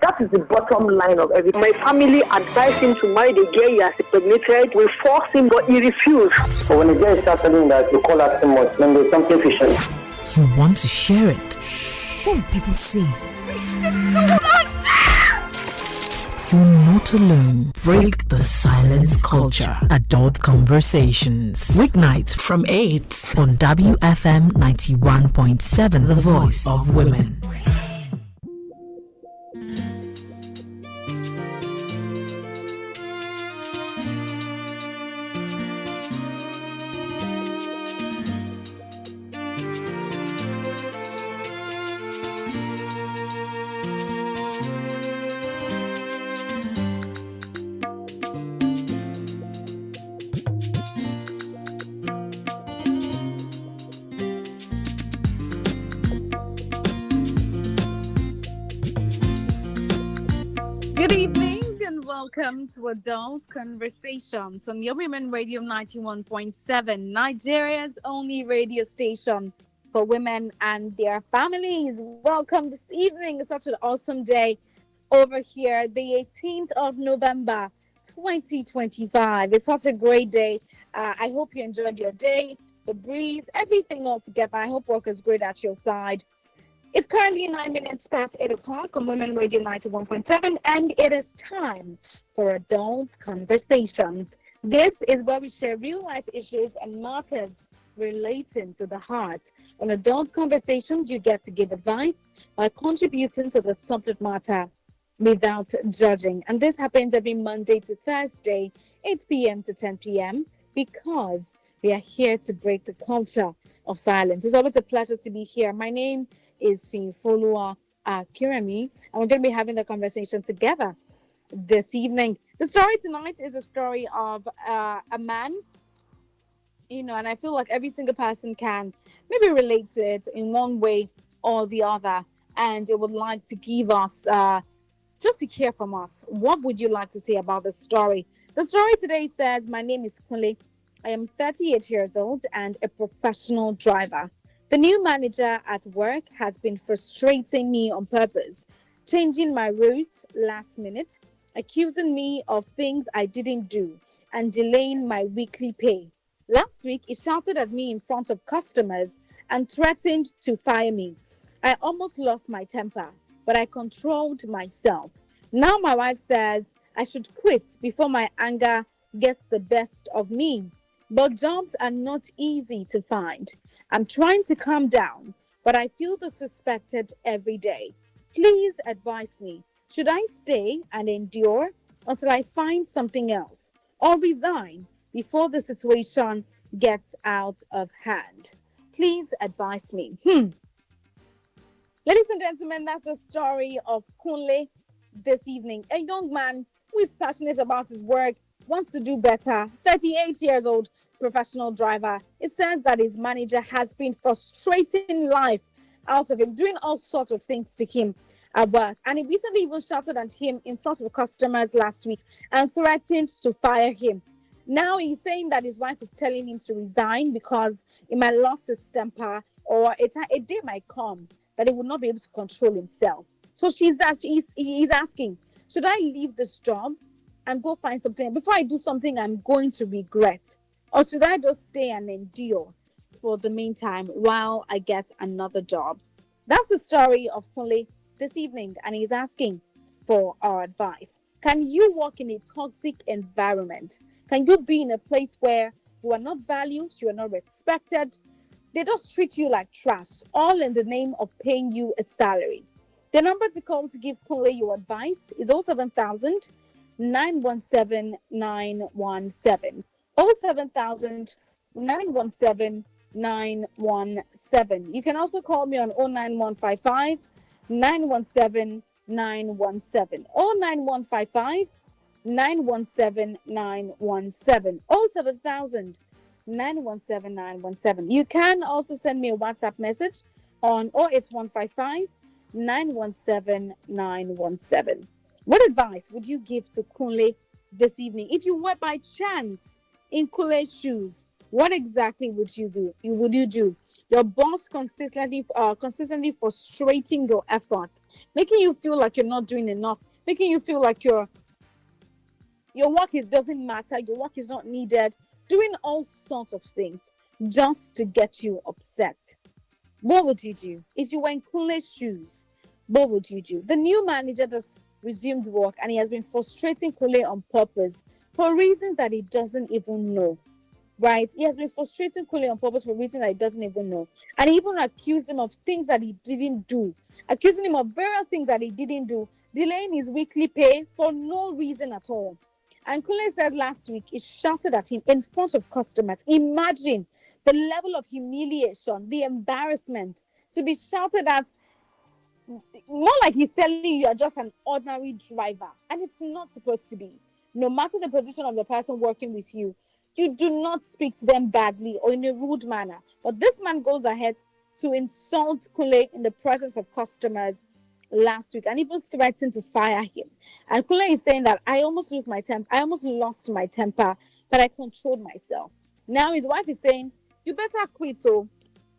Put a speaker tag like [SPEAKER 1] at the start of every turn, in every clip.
[SPEAKER 1] That is the bottom line of everything. My family advised him to marry the girl he has impregnated. We forced him, but he refused.
[SPEAKER 2] But when the girl starts telling that you call her too much, then there's something fishy.
[SPEAKER 3] You want to share it. What will people say? You're not alone. Break the silence culture. Adult Conversations. Weeknights from 8 on WFM 91.7, the voice of women.
[SPEAKER 4] Welcome to Adult Conversations on your Women Radio 91.7, Nigeria's only radio station for women and their families. Welcome this evening. It's such an awesome day over here, the 18th of November, 2025. It's such a great day. I hope you enjoyed your day, the breeze, everything all together. I hope work is great at your side. It's currently 9 minutes past 8 o'clock on Women Radio 91.7, and it is time for Adult Conversations. This is where we share real-life issues and matters relating to the heart. On Adult Conversations, you get to give advice by contributing to the subject matter without judging. And this happens every Monday to Thursday, 8 p.m. to 10 p.m., because we are here to break the culture of silence. It's always a pleasure to be here. My name is Finfolua Kirami, and we're going to be having the conversation together this evening. The story tonight is a story of a man, and I feel like every single person can maybe relate to it in one way or the other, and it would like to give us, just to hear from us, what would you like to say about the story? The story today says, my name is Kunle. I am 38 years old and a professional driver. The new manager at work has been frustrating me on purpose, changing my route last minute, accusing me of things I didn't do, and delaying my weekly pay. Last week, he shouted at me in front of customers and threatened to fire me. I almost lost my temper, but I controlled myself. Now my wife says I should quit before my anger gets the best of me. But jobs are not easy to find. I'm trying to calm down, but I feel disrespected every day. Please advise me. Should I stay and endure until I find something else, or resign before the situation gets out of hand? Please advise me. Ladies and gentlemen, that's the story of Kunle this evening. A young man who is passionate about his work, wants to do better, 38 years old, professional driver. It says that his manager has been frustrating life out of him, doing all sorts of things to him at work. And he recently even shouted at him in front of customers last week and threatened to fire him. Now he's saying that his wife is telling him to resign because he might lose his temper, or a day might come that he will not be able to control himself. So he's asking, should I leave this job and go find something before I do something I'm going to regret? Or should I just stay and endure for the meantime while I get another job? That's the story of Kunle this evening, and he's asking for our advice. Can you work in a toxic environment? Can you be in a place where you are not valued, you are not respected? They just treat you like trash, all in the name of paying you a salary. The number to call to give Kunle your advice is 07000 917 917. 07000 917 917. You can also call me on 09155 917 917. 09155 917 917. 07000 917 917. You can also send me a WhatsApp message on 08155 917 917. What advice would you give to Kunle this evening if you were by chance in Kunle's shoes? what exactly would you do? Your boss consistently frustrating your effort, making you feel like you're not doing enough, making you feel like your work doesn't matter, your work is not needed, doing all sorts of things just to get you upset. What would you do? If you were in Kunle's shoes, what would you do? The new manager just resumed work and he has been frustrating Kunle on purpose for reasons that he doesn't even know. Right? He has been frustrating Kunle on purpose for reasons that he doesn't even know. And he even accused him of things that he didn't do, accusing him of various things that he didn't do, delaying his weekly pay for no reason at all. And Kunle says last week he shouted at him in front of customers. Imagine the level of humiliation, the embarrassment to be shouted at, more like he's telling you you're just an ordinary driver. And it's not supposed to be. No matter the position of the person working with you, you do not speak to them badly or in a rude manner. But this man goes ahead to insult Kunle in the presence of customers last week and even threatened to fire him. And Kunle is saying that I almost lost my temper, but I controlled myself. Now his wife is saying, you better quit so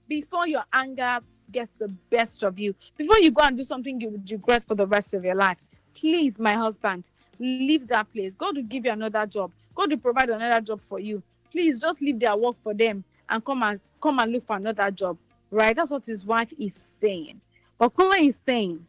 [SPEAKER 4] before your anger gets the best of you, before you go and do something you would regret for the rest of your life. Please, my husband, leave that place. God will give you another job. God will provide another job for you. Please just leave their work for them and come and look for another job. Right? That's what his wife is saying. But Kunle is saying,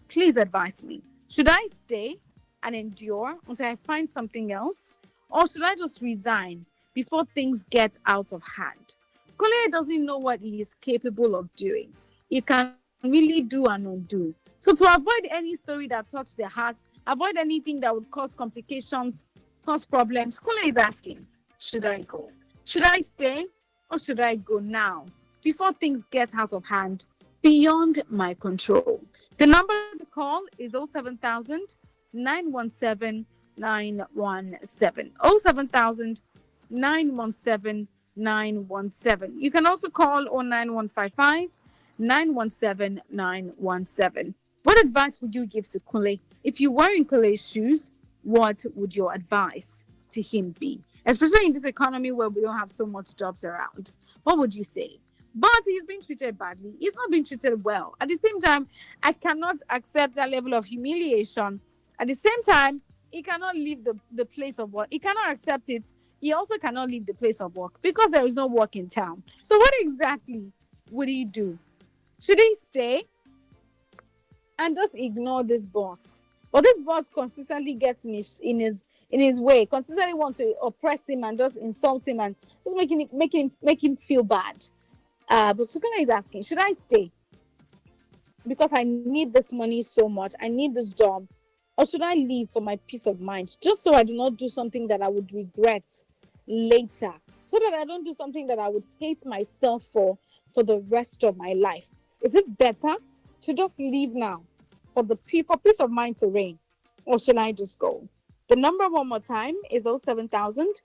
[SPEAKER 4] please advise me. Should I stay and endure until I find something else? Or should I just resign before things get out of hand? Kunle doesn't know what he is capable of doing. He can really do and undo. So to avoid any story that touched their hearts, avoid anything that would cause complications, cause problems, Kunle is asking, should I go? Should I stay or should I go now before things get out of hand, beyond my control? The number to call is 07000 917 917. 07000 917 917. You can also call 09155 917 917. What advice would you give to Kunle? If you were in Kunle's shoes, what would your advice to him be? Especially in this economy where we don't have so much jobs around. What would you say? But he's being treated badly. He's not being treated well. At the same time, I cannot accept that level of humiliation. At the same time, he cannot leave the place of work. He cannot accept it. He also cannot leave the place of work because there is no work in town. So what exactly would he do? Should he stay and just ignore this boss? But this boss consistently gets in his way, consistently wants to oppress him and just insult him and just make him feel bad. But Sukuna is asking, should I stay? Because I need this money so much. I need this job. Or should I leave for my peace of mind? Just so I do not do something that I would regret later. So that I don't do something that I would hate myself for the rest of my life. Is it better to just leave now for peace of mind to reign? Or should I just go? The number one more time is 07000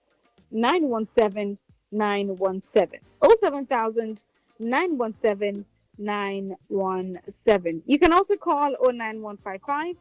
[SPEAKER 4] 917 917. 07000 917 917. You can also call 09155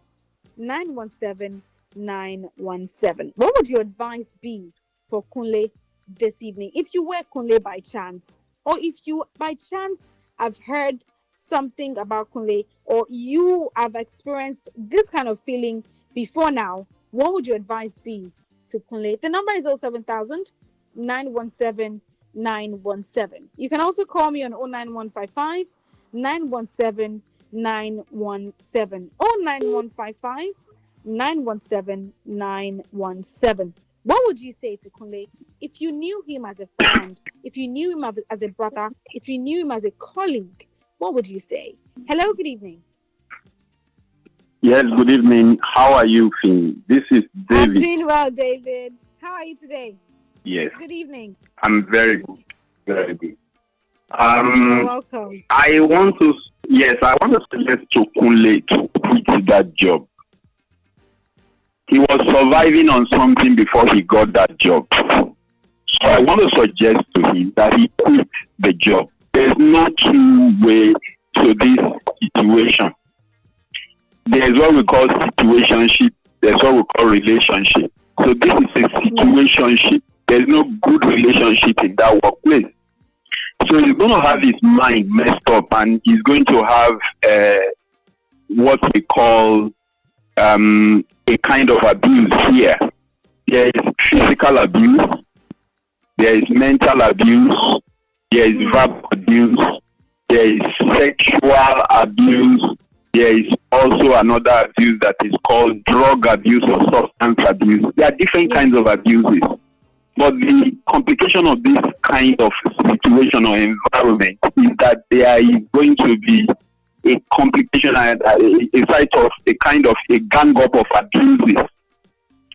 [SPEAKER 4] 917 917. What would your advice be for Kunle this evening? If you were Kunle by chance, or if you by chance have heard something about Kunle, or you have experienced this kind of feeling before now, what would your advice be to Kunle? The number is 07000 917 917. You can also call me on 09155 917 917. 09155 917 917. What would you say to Kunle if you knew him as a friend, if you knew him as a brother, if you knew him as a colleague? What would you say? Hello, good evening.
[SPEAKER 5] Yes, good evening. How are you feeling? This is David.
[SPEAKER 4] I'm doing well, David. How are you today?
[SPEAKER 5] Yes.
[SPEAKER 4] Good evening.
[SPEAKER 5] I'm very good. Very good.
[SPEAKER 4] You're welcome.
[SPEAKER 5] I want to suggest to Kunle to quit that job. He was surviving on something before he got that job. So I want to suggest to him that he quit the job. There's no true way to this situation. There's what we call situationship. There's what we call relationship. So this is a situationship there's no good relationship in that workplace. So he's going to have his mind messed up, and he's going to have what we call a kind of abuse here. There is physical abuse, there is mental abuse, there is verbal abuse, there is sexual abuse, there is also another abuse that is called drug abuse or substance abuse. There are different kinds of abuses. But the complication of this kind of situation or environment is that there is going to be a complication, a site of a kind of a gang up of abuses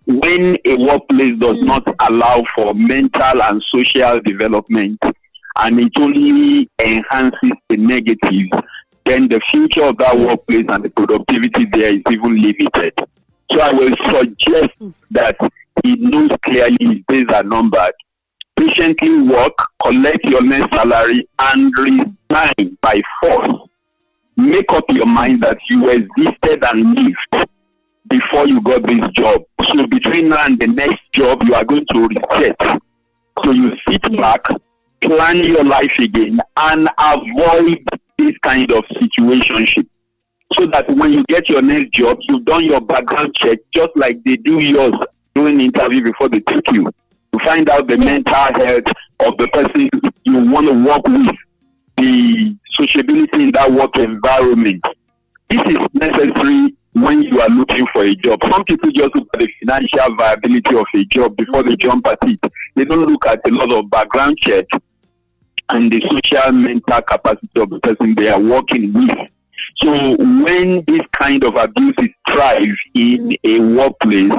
[SPEAKER 5] when a workplace does not allow for mental and social development, and it only enhances the negatives, then the future of that workplace and the productivity there is even limited. So I will suggest that he knows clearly his days are numbered. Patiently work, collect your next salary, and resign by force. Make up your mind that you existed and lived before you got this job. So between now and the next job, you are going to reset. So you sit back, plan your life again, and avoid this kind of situationship. So that when you get your next job, you've done your background check, just like they do yours during the interview before they take you, to find out the mental health of the person you want to work with, the sociability in that work environment. This is necessary when you are looking for a job. Some people just look at the financial viability of a job before they jump at it. They don't look at a lot of background check and the social mental capacity of the person they are working with. So when this kind of abuses thrive in a workplace,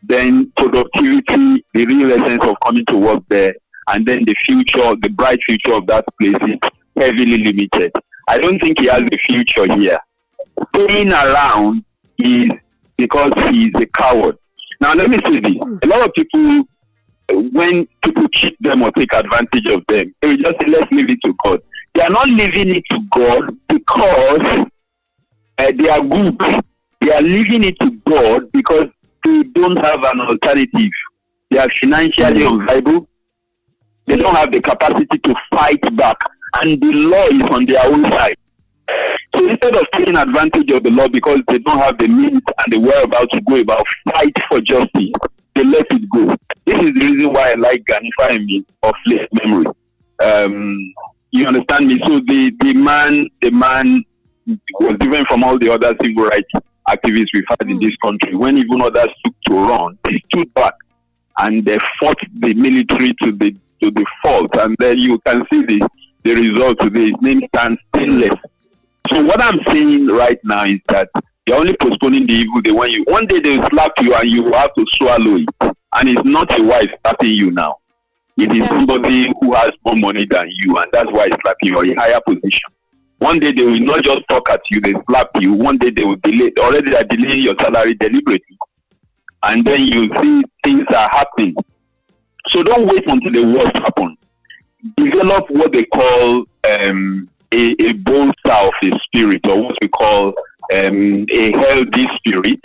[SPEAKER 5] then productivity, the real essence of coming to work there, and then the future, the bright future of that place is heavily limited. I don't think he has a future here. Staying around is because he's a coward. Now let me say this. A lot of people, when people cheat them or take advantage of them, they will just say, let's leave it to God. They are not leaving it to God because they are good. They are leaving it to God because they don't have an alternative. They are financially unviable. They don't have the capacity to fight back. And the law is on their own side. So instead of taking advantage of the law because they don't have the means and the whereabouts to go about fight for justice, they let it go. This is the reason why I like Ganify me of late memory. You understand me? So the man was different from all the other civil rights activists we've had in this country. When even others took to run, they stood back and they fought the military to the fault. And then you can see the result today. His name stands stainless. So what I'm saying right now is that you're only postponing the evil day. When one day they will slap you and you will have to swallow it. And it's not a wife slapping you now. It is somebody who has more money than you, and that's why it's slapping you, or a higher position. One day they will not just talk at you, they slap you. One day they will delay. Already they are delaying your salary deliberately. And then you see things are happening. So don't wait until the worst happens. Develop what they call a bolster of a spirit, or what we call a healthy spirit,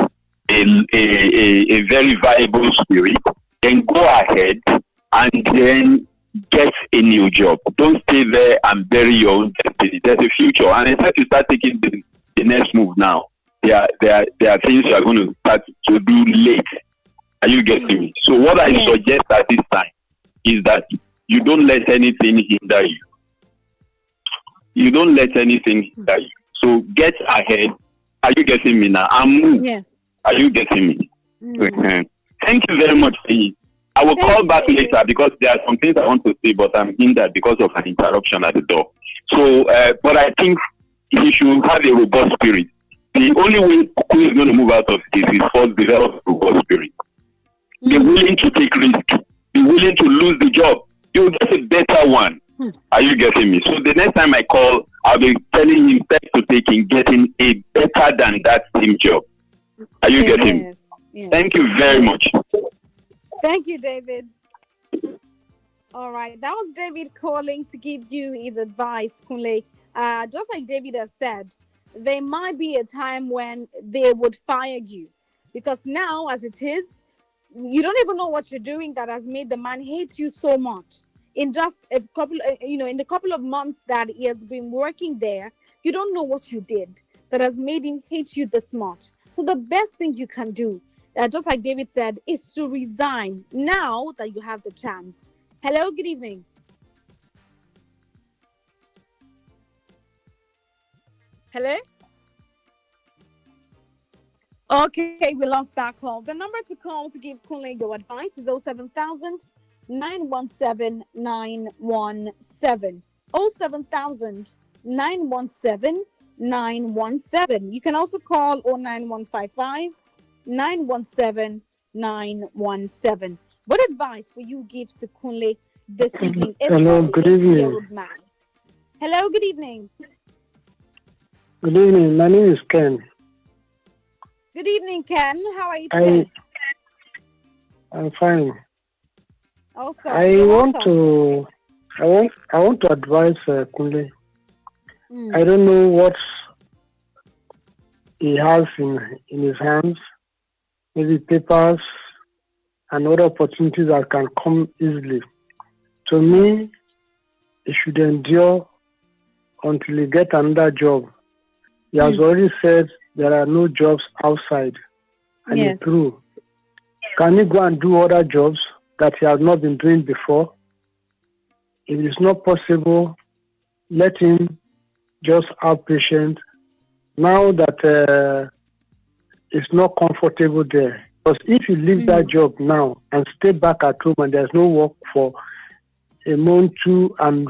[SPEAKER 5] a very viable spirit. Then go ahead and then get a new job. Don't stay there and bury your own destiny. There's a future, and instead you start taking the next move now. There are things you are going to start to do late. Are you getting me? So what I suggest at this time is that you don't let anything hinder you. You don't let anything hinder you. So get ahead. Are you getting me now? Move. Yes. Are you getting me? Thank you very much, Steve. I will call back later because there are some things I want to say, but I'm hindered because of an interruption at the door. So, but I think he should have a robust spirit. The only way who is going to move out of this is first develop a robust spirit. Be willing to take risk. Be willing to lose the job. You'll get a better one. Are you getting me? So the next time I call, I'll be telling him steps to take in getting a better than that same job. Are you getting me? Yes. Thank you very much.
[SPEAKER 4] Thank you, David. All right. That was David calling to give you his advice, Kunle. Just like David has said, there might be a time when they would fire you. Because now, as it is, You don't even know what you're doing that has made the man hate you so much. In just a couple, in the couple of months that he has been working there, you don't know what you did that has made him hate you this much. So the best thing you can do, just like David said, is to resign now that you have the chance. Hello, good evening. Hello? Okay, we lost that call. The number to call to give Kunle your advice is 07000 917 917. 07000 917 917. You can also call 09155 917 917. What advice will you give to Kunle this evening? A
[SPEAKER 6] Hello, good evening.
[SPEAKER 4] 38-year-old man. Hello, good evening.
[SPEAKER 6] Good evening. My name is Ken.
[SPEAKER 4] Good evening, Ken. How are you today?
[SPEAKER 6] I'm fine.
[SPEAKER 4] Also,
[SPEAKER 6] I want to advise Kunle. I don't know what he has in his hands, maybe papers and other opportunities that can come easily. To me, he should endure until he gets another job. He has already said there are no jobs outside. And it's true. Can he go and do other jobs that he has not been doing before? If it's not possible, let him just have patience. Now that it's not comfortable there. Because if you leave that job now and stay back at home and there's no work for a month, two, and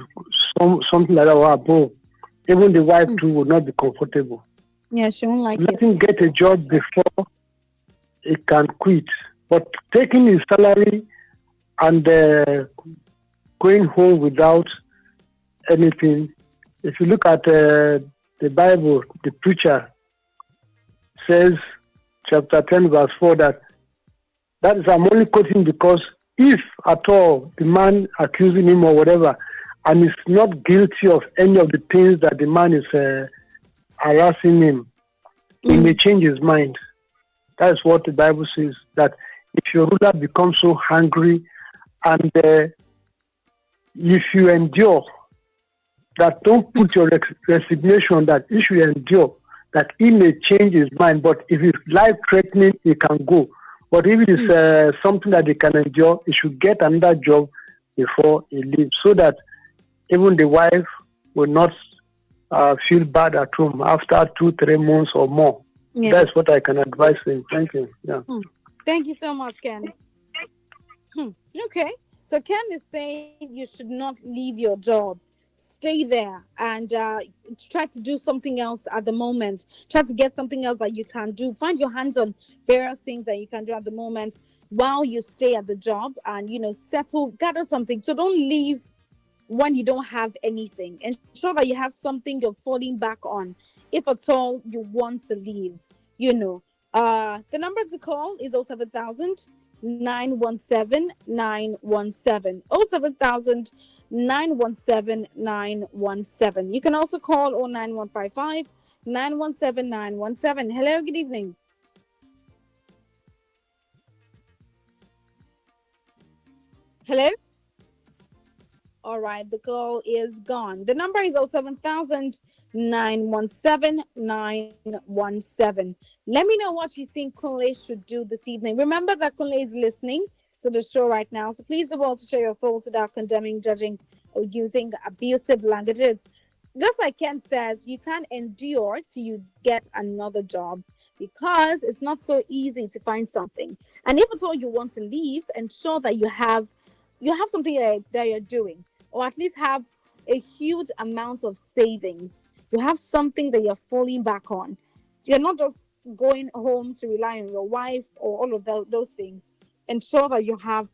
[SPEAKER 6] something like that or above, even the wife too will not be comfortable.
[SPEAKER 4] Yeah, she won't like
[SPEAKER 6] Let him get a job before he can quit. But taking his salary and going home without anything, if you look at the Bible, the preacher says, chapter 10, verse 4, that is, I'm only quoting because if at all the man accusing him or whatever, and is not guilty of any of the things that the man is harassing him, he may change his mind. That's what the Bible says, that if your ruler becomes so hungry and if you endure, that don't put your resignation that he should endure, that he may change his mind. But if it's life-threatening, he can go. But if it is something that he can endure, he should get another job before he leaves, so that even the wife will not feel bad at home after 2-3 months or more. Yes. That's what I can advise him. Thank you. Yeah.
[SPEAKER 4] Thank you so much, Ken. Okay. So Ken is saying you should not leave your job. Stay there and try to do something else at the moment. Try to get something else that you can do. Find your hands on various things that you can do at the moment while you stay at the job and, settle, gather something. So don't leave when you don't have anything. Ensure that you have something you're falling back on if at all you want to leave. The number to call is 07000 917 917. 07000 917 917. You can also call 09155 917 917. Hello, good evening. Hello? All right, the call is gone. The number is 07000 917 917. Let me know what you think Kunle should do this evening. Remember that Kunle is listening to the show right now, so please do well to share your thoughts without condemning, judging, or using abusive languages. Just like Ken says, you can endure till you get another job because it's not so easy to find something. And if at all you want to leave, ensure that you have something that you're doing, or at least have a huge amount of savings. You have something that you're falling back on. You're not just going home to rely on your wife or all of those things. Ensure that you have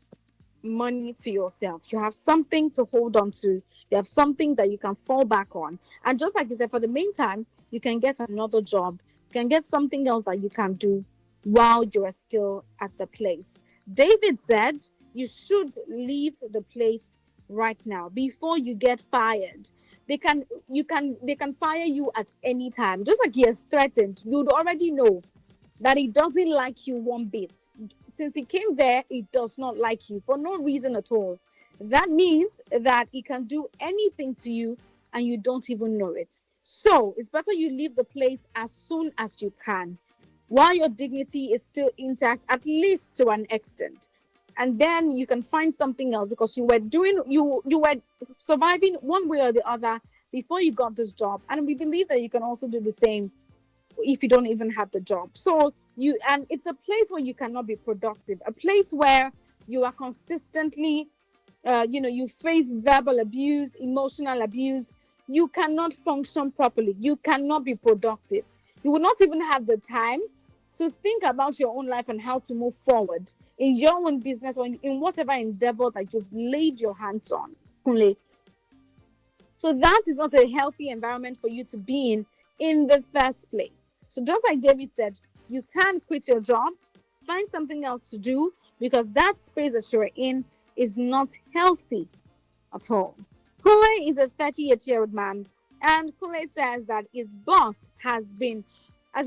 [SPEAKER 4] money to yourself. You have something to hold on to. You have something that you can fall back on. And just like you said, for the meantime, you can get another job. You can get something else that you can do while you are still at the place. David said you should leave the place right now before you get fired. They can fire you at any time. Just like he has threatened, you'd already know that he doesn't like you one bit. Since he came there, he does not like you for no reason at all. That means that he can do anything to you and you don't even know it. So it's better you leave the place as soon as you can, while your dignity is still intact, at least to an extent. And then you can find something else, because you were surviving one way or the other before you got this job. And we believe that you can also do the same if you don't even have the job. So and it's a place where you cannot be productive, a place where you are consistently, you face verbal abuse, emotional abuse. You cannot function properly. You cannot be productive. You will not even have the time to think about your own life and how to move forward in your own business or in whatever endeavor that you've laid your hands on. So that is not a healthy environment for you to be in the first place. So just like David said, you can quit your job, find something else to do, because that space that you're in is not healthy at all. Kunle is a 38-year-old man, and Kunle says that his boss has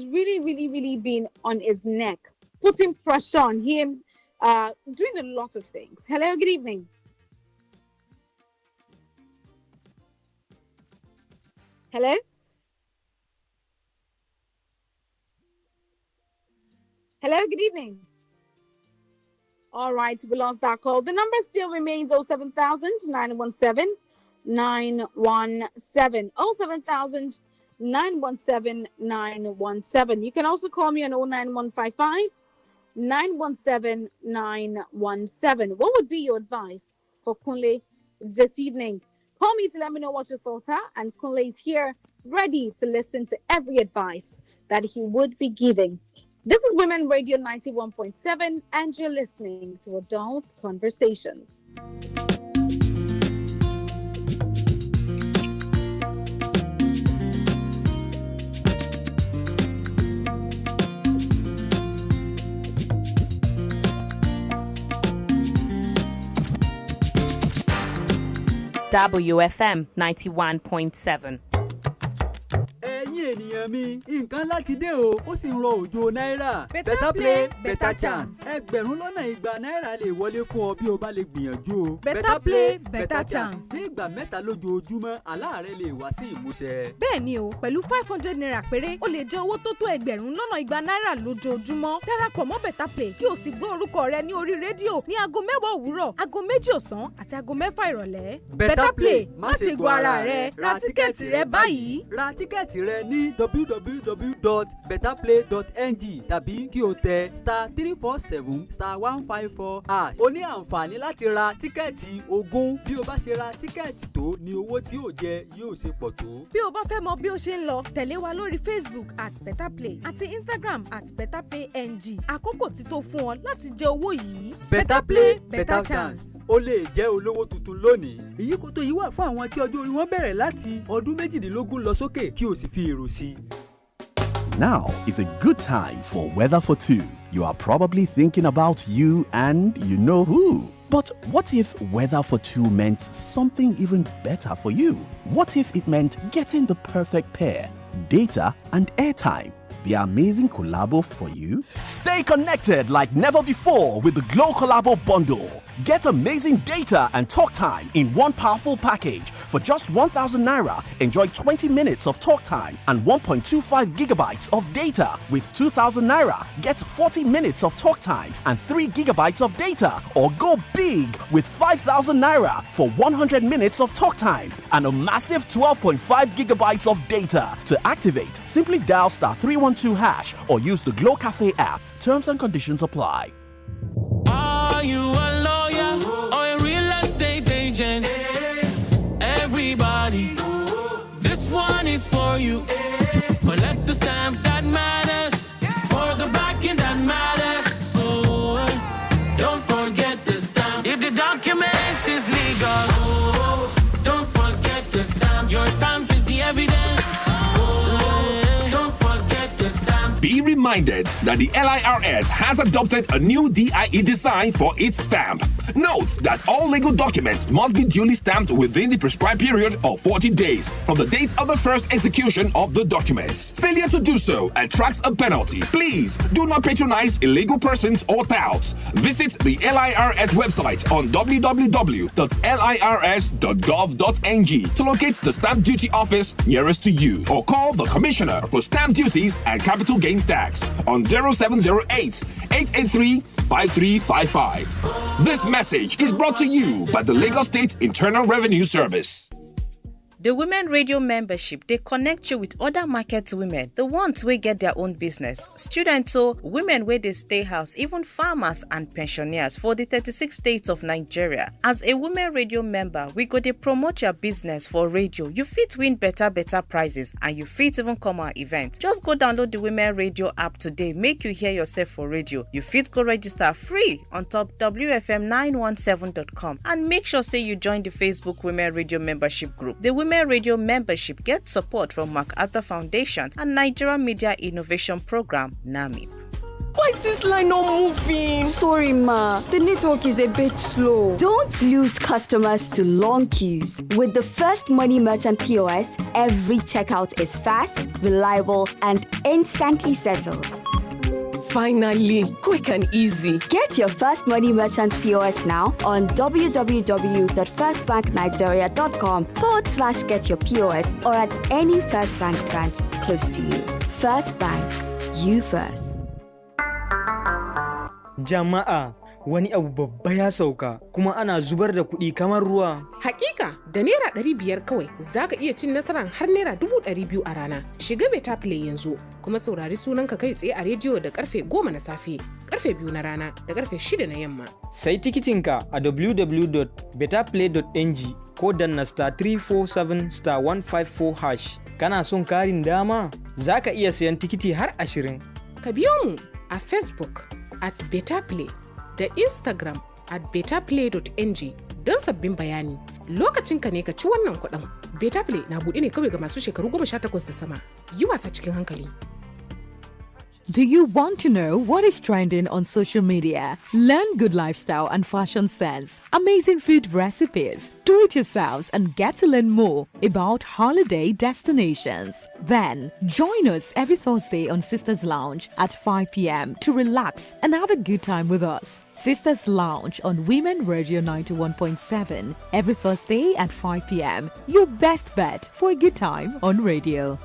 [SPEAKER 4] really, really, really been on his neck, putting pressure on him, doing a lot of things. Hello, good evening. Hello? Hello, good evening. All right, we lost that call. The number still remains 07000 917 917. 07000 917 917. You can also call me on 09155 917 917. What would be your advice for Kunle this evening? Call me to let me know what your thoughts are, and Kunle is here ready to listen to every advice that he would be giving. This is Women Radio 91.7, and you're listening to Adult Conversations.
[SPEAKER 7] WFM 91.7.
[SPEAKER 8] ènìyàn mi nǹkan láti dé o ó sì ń rọ òjò náírà. Better play better chance. ẹgbẹ̀rún lọ́nà igba náírà lè wọlé fún ọ bí o bá lè gbìyànjú o.
[SPEAKER 9] Better play better chance.
[SPEAKER 8] ní ìgbà mẹ́ta lójoojúmọ́ àlá rẹ lè wá sí ìmúṣẹ.
[SPEAKER 9] bẹ́ẹ̀ ni o pẹ̀lú 500 naira péré o lè jẹ owó tó tó ẹgbẹ̀rún lọ́nà igba náírà lójoojúmọ́. darapọ̀ mọ́ Better play kí o sì gbọ́ orúkọ rẹ ní orí rédíò ní aago 10 òwúrọ̀, aago 2 ọ̀sán àti aago 6 ìrọ̀lẹ́.
[SPEAKER 8] Better play má ṣe gbọ́ ara rẹ, ra tíkẹ́ẹ̀tì rẹ báyìí. ra tíkẹ́ẹ̀tì rẹ ní www.betterplay.ng tàbí kí o tẹ *347*154#. o ní àǹfààní láti ra tíkẹ́ẹ̀tì 20. bí o bá ṣe ra tíkẹ́ẹ̀tì tó ni owó tí o jẹ yóò ṣe pọ̀ tó.
[SPEAKER 9] bí o bá fẹ́ mọ bí o ṣe ń lọ, tẹ̀lé wa lórí Facebook @betterplay àti Instagram @betterplayng. àkókò ti tó fún ọ láti jẹ owó yìí.
[SPEAKER 8] Better play better chance. o lè jẹ́ olówó tuntun lónìí. ìyíkòtò yìí wà fún àwọn tí ọjọ́ orí wọn bẹ̀rẹ̀ láti ọdún 18 lọ sókè, kí o sì fi èrò sí.
[SPEAKER 10] Now is a good time for Weather for Two. You are probably thinking about you and you know who. But what if Weather for Two meant something even better for you? What if it meant getting the perfect pair, data and airtime? The amazing collabo for you? Stay connected like never before with the Glow Collabo Bundle. Get amazing data and talk time in one powerful package. For just 1,000 Naira, enjoy 20 minutes of talk time and 1.25 gigabytes of data. With 2,000 Naira, get 40 minutes of talk time and 3 gigabytes of data. Or go big with 5,000 Naira for 100 minutes of talk time and a massive 12.5 gigabytes of data. To activate, simply dial *312# or use the Glow Cafe app. Terms and conditions apply.
[SPEAKER 11] Are you a lawyer or a real estate agent? Everybody, this one is for you. Collect the stamp that matters, for the backing that matters. So don't forget the stamp. If the document is legal, don't forget the stamp. Your stamp is the evidence. Don't forget the stamp.
[SPEAKER 12] Be reminded. reminded that the LIRS has adopted a new DIE design for its stamp. Note that all legal documents must be duly stamped within the prescribed period of 40 days from the date of the first execution of the documents. Failure to do so attracts a penalty. Please do not patronize illegal persons or touts. Visit the LIRS website on www.lirs.gov.ng to locate the stamp duty office nearest to you, or call the Commissioner for Stamp Duties and Capital Gains Tax on 0708 883 5355. This message is brought to you by the Lagos State Internal Revenue Service.
[SPEAKER 7] The Women Radio membership, they connect you with other market women, the ones who get their own business, students, so women where they stay house, even farmers and pensioners for the 36 states of Nigeria. As a Women Radio member, we go to promote your business for radio. You fit win better prizes, and you fit even come our event. Just go download the Women Radio app today, make you hear yourself for radio. You fit go register free on top wfm917.com, and make sure say you join the Facebook Women Radio membership group. The Women Radio membership gets support from MacArthur Foundation and Nigeria Media Innovation Program, NAMI.
[SPEAKER 13] Why is this line not moving? Sorry, ma. The network is a bit slow.
[SPEAKER 14] Don't lose customers to long queues. With the First Money Merchant POS, every checkout is fast, reliable, and instantly settled.
[SPEAKER 13] Finally, quick and easy.
[SPEAKER 14] Get your First Money Merchant POS now on www.firstbanknigeria.com/get-your-POS or at any First Bank branch close to you. First Bank, you first.
[SPEAKER 15] Jama'a, wani abu babba ya sauka kuma ana zubar da kuɗi kamar ruwa.
[SPEAKER 16] Hakika, da naira 500 kawai zaka iya cin nasarar har naira 200,000 a rana. Shiga Beta Play yanzu kuma saurari sunanka kai tsaye a rediyo da karfe 10 na safe, karfe 2 na rana da karfe 6 na yamma.
[SPEAKER 15] Sai tikitinka a www.betaplay.ng ko danna *347*154#. Kana son karin dama? Zaka iya sayan tikiti har 20.
[SPEAKER 16] Ka biyo mu a Facebook @betaplay da Instagram @betaplay.ng don sabbin bayani. Lokacinka ne ka ci wannan kuɗin. Betaplay na buɗe ne kawai ga masu shekaru 18 da sama. Yi wasa cikin hankali.
[SPEAKER 17] Do you want to know what is trending on social media? Learn good lifestyle and fashion sense, amazing food recipes, do-it-yourselves, and get to learn more about holiday destinations. Then, join us every Thursday on Sisters Lounge at 5 p.m. to relax and have a good time with us. Sisters Lounge on Women Radio 91.7 every Thursday at 5 p.m. Your best bet for a good time on radio.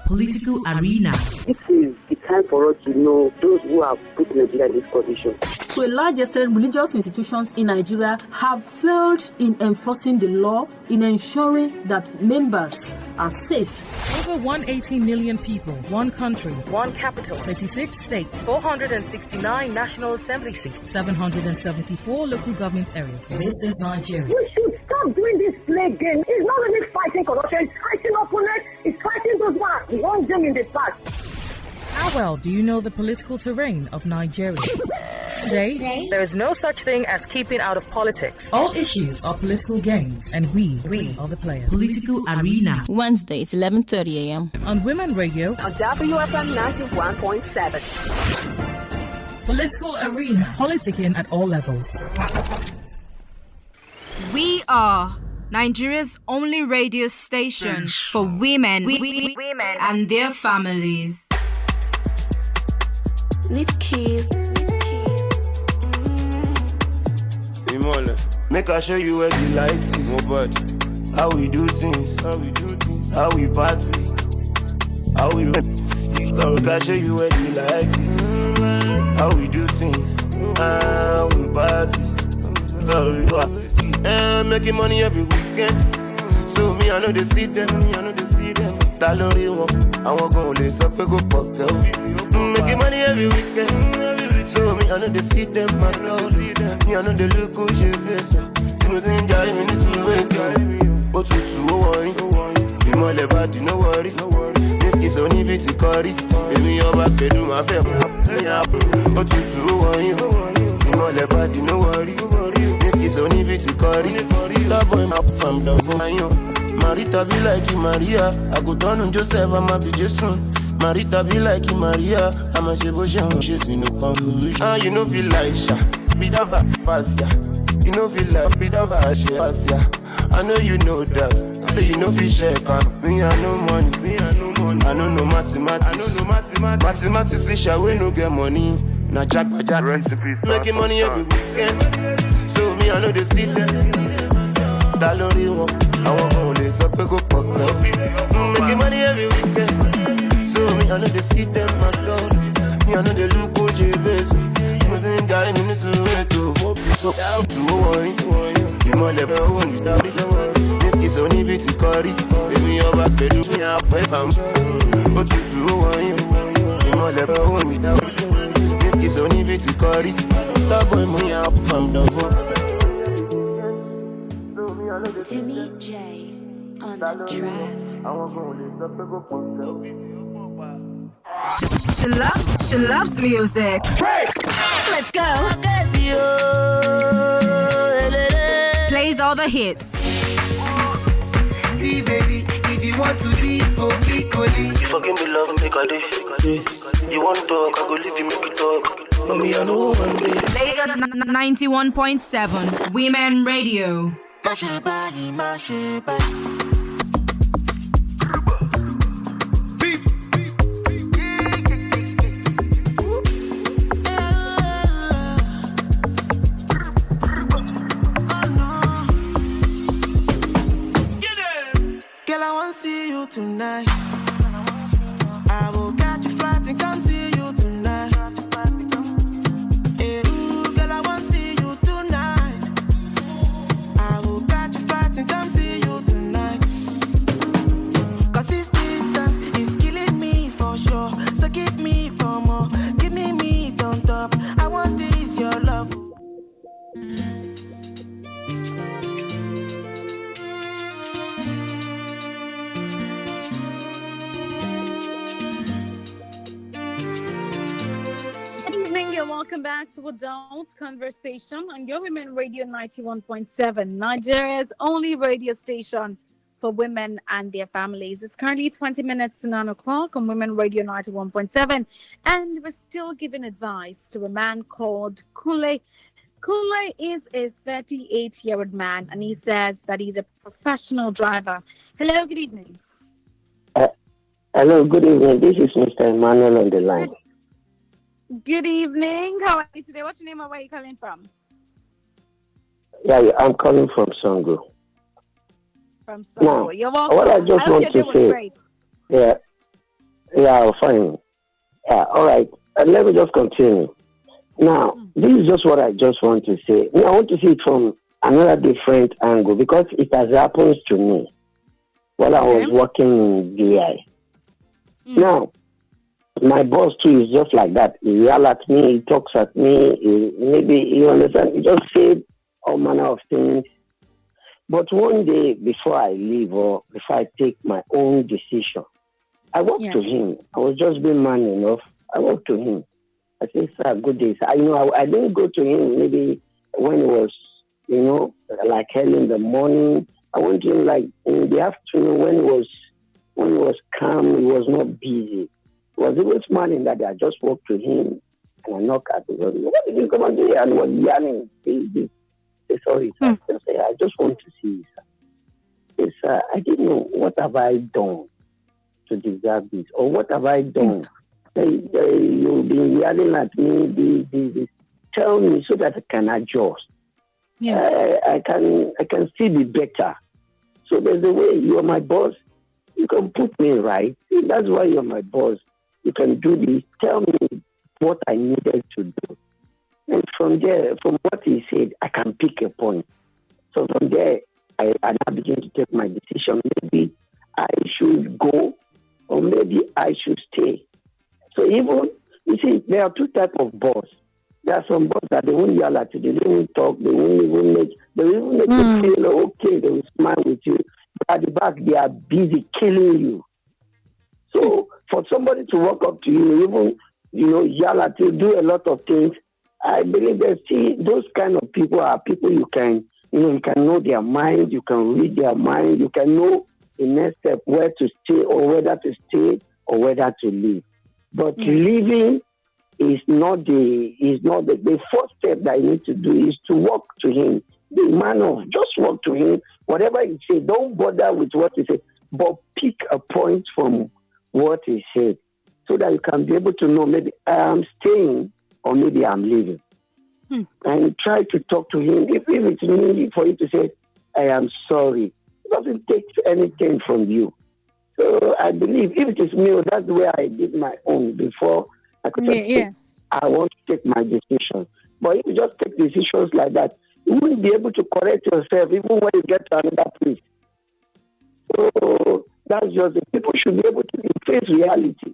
[SPEAKER 3] Political arena.
[SPEAKER 1] This is the time for us to know those who have put Nigeria in this condition.
[SPEAKER 18] To a large extent, religious institutions in Nigeria have failed in enforcing the law, in ensuring that members are safe.
[SPEAKER 3] Over 180 million people, one country, one capital, 36 states, 469 national assembly seats, 774 local government areas. This is Nigeria.
[SPEAKER 1] We should stop doing this play game. It's not really fighting corruption, it's fighting opponents, it's fighting those who have wronged them in the past.
[SPEAKER 3] How well do you know the political terrain of Nigeria? Today, there is no such thing as keeping out of politics. All issues are political games, and we are the players. Political arena.
[SPEAKER 19] Wednesdays, 11:30 a.m.
[SPEAKER 3] on Women Radio
[SPEAKER 20] on WFM 91.7.
[SPEAKER 3] Political arena. Politicking at all levels.
[SPEAKER 21] We are Nigeria's only radio station for women, and their families.
[SPEAKER 14] Lift keys.
[SPEAKER 22] Make I show you where the lights is. How we do things. How we party. How we make I show you where the lights is. How we do things. How we party. How we party. Making money every weekend. So me I know they see them. Talori won. I won't go less up go pop. Making money every weekend. So me I know they see them. Me I know they look good. You know they enjoy me this way. But to worry. You more le bad, no worry. If it's only bit curry. Me your back do my fair. But to worry. You more le bad, no worry. If it's only bit curry. That boy my from the Marita be like you Maria. I go down on Joseph, I'ma be Jason. Marita be like Maria. I'm a Chebotion, she's in no confusion. You know, feel like Sha. Bit of a pass, yeah. You know, feel like bit of a share, pass, yeah. I know you know that. Say you know, feel share, me, I no money. Me, I no money. I know no mathematics. I know no mathematics. Mathematics is share, we no get money. Now Jack by Jack. Making money every weekend. So me, I know they see them. That lonely one. I want only so go pop. Making money every weekend. So me, I know they see them, my God. Me, I know they look good, JVS. Me think I need to wait to hope so down to one. You might never own it, I'll be the one. It's only bit to carry. Let me over to do me up if I'm but to one. You might never own it, I'll be the one. It's only bit to carry. Stop boy, me up from the one.
[SPEAKER 14] Timmy J on the track.
[SPEAKER 21] She loves music. Let's go. Plays all the hits.
[SPEAKER 2] See, baby, if you want to be for big only.
[SPEAKER 22] If I can be love, make a day. You want to talk, I go leave you, make it talk. Mommy, I know one day.
[SPEAKER 21] Lagos 91.7 Women Radio.
[SPEAKER 2] Mash your body. Girl, I want to see you tonight. I will catch a flight and come see you tonight. Ooh, girl, I want to see you tonight. I will catch a flight and come see you tonight. Cause this distance is killing me for sure. So give me for more. Give me meat on top. I want this, your love.
[SPEAKER 4] Welcome back to Adult Conversation on your Women Radio 91.7, Nigeria's only radio station for women and their families. It's currently 20 minutes to 9 o'clock on Women Radio 91.7, and we're still giving advice to a man called Kunle. Kunle is a 38-year-old man, and he says that he's a professional driver. Hello, good evening.
[SPEAKER 5] Hello, good evening. This is Mr. Emmanuel on the line.
[SPEAKER 4] Good evening. How are you today? What's your name and where are you calling from?
[SPEAKER 5] Yeah, I'm calling from Songo.
[SPEAKER 4] From Songo.
[SPEAKER 5] Now,
[SPEAKER 4] you're welcome.
[SPEAKER 5] What I just want to say.
[SPEAKER 4] Great.
[SPEAKER 5] Yeah, fine. Yeah, all right. Let me just continue. Now, this is just what I just want to say. Now, I want to see it from another different angle because it has happened to me while I was working in DI. Now, my boss too is just like that. He yells at me, he talks at me, maybe, you understand, he just says all manner of things. But one day before I leave or before I take my own decision, I walked to him. I was just being man enough. I walked to him. I said, sir, good day. I didn't go to him maybe when it was, like early in the morning. I went to him like in the afternoon when it was calm, he was not busy. It was even smiling that I just walked to him and I knocked at the door. What did you come and do here? And he was yelling. Say, sorry, sir. I just want to see you, sir. Say, sir, I didn't know what have I done to deserve this, or what have I done? You've been yelling at me. Tell me so that I can adjust. I can still be better. So there's a way. You are my boss. You can put me right. See, that's why you're my boss. You can do this. Tell me what I needed to do. And from there, from what he said, I can pick a point. So from there, I now begin to take my decision. Maybe I should go or maybe I should stay. So even, you see, there are two types of boss. There are some boss that they won't yell at you. They don't talk. They won't even make you feel okay. They will smile with you. But at the back, they are busy killing you. So for somebody to walk up to you, even, yell at you, do a lot of things, I believe that those kind of people are people you can know their mind, you can read their mind, you can know the next step, where to stay or whether to stay or whether to leave. But leaving is not the first step that you need to do is to walk to him. The man of just walk to him. Whatever he says, don't bother with what he says, but pick a point from what he said so that you can be able to know maybe I am staying or maybe I'm leaving. And try to talk to him. If it's needed for you to say, I am sorry, it doesn't take anything from you. So I believe if it is me, that's where I did my own before I could say, I want to take my decision. But if you just take decisions like that, you won't be able to correct yourself even when you get to another place. So that's just it. People should be able to face reality.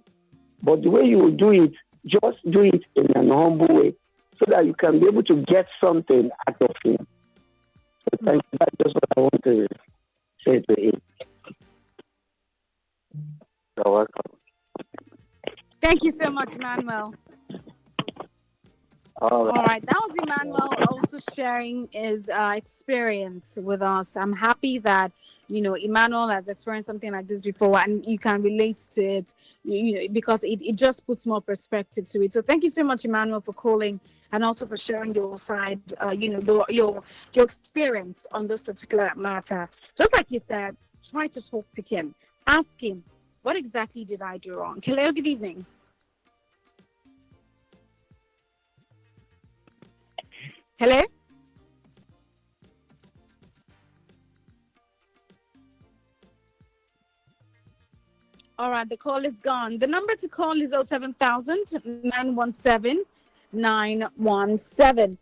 [SPEAKER 5] But the way you will do it, just do it in an humble way so that you can be able to get something out of him. So thank you. That's just what I want to say to him. You're welcome.
[SPEAKER 4] Thank you so much, Emmanuel.
[SPEAKER 5] All
[SPEAKER 4] right. That was Emmanuel also sharing his experience with us. I'm happy that, Emmanuel has experienced something like this before and you can relate to it, because it just puts more perspective to it. So thank you so much, Emmanuel, for calling and also for sharing your side, your experience on this particular matter. Just like you said, try to talk to him. Ask him, what exactly did I do wrong? Hello, good evening. Hello? All right, the call is gone. The number to call is 07000-917-917.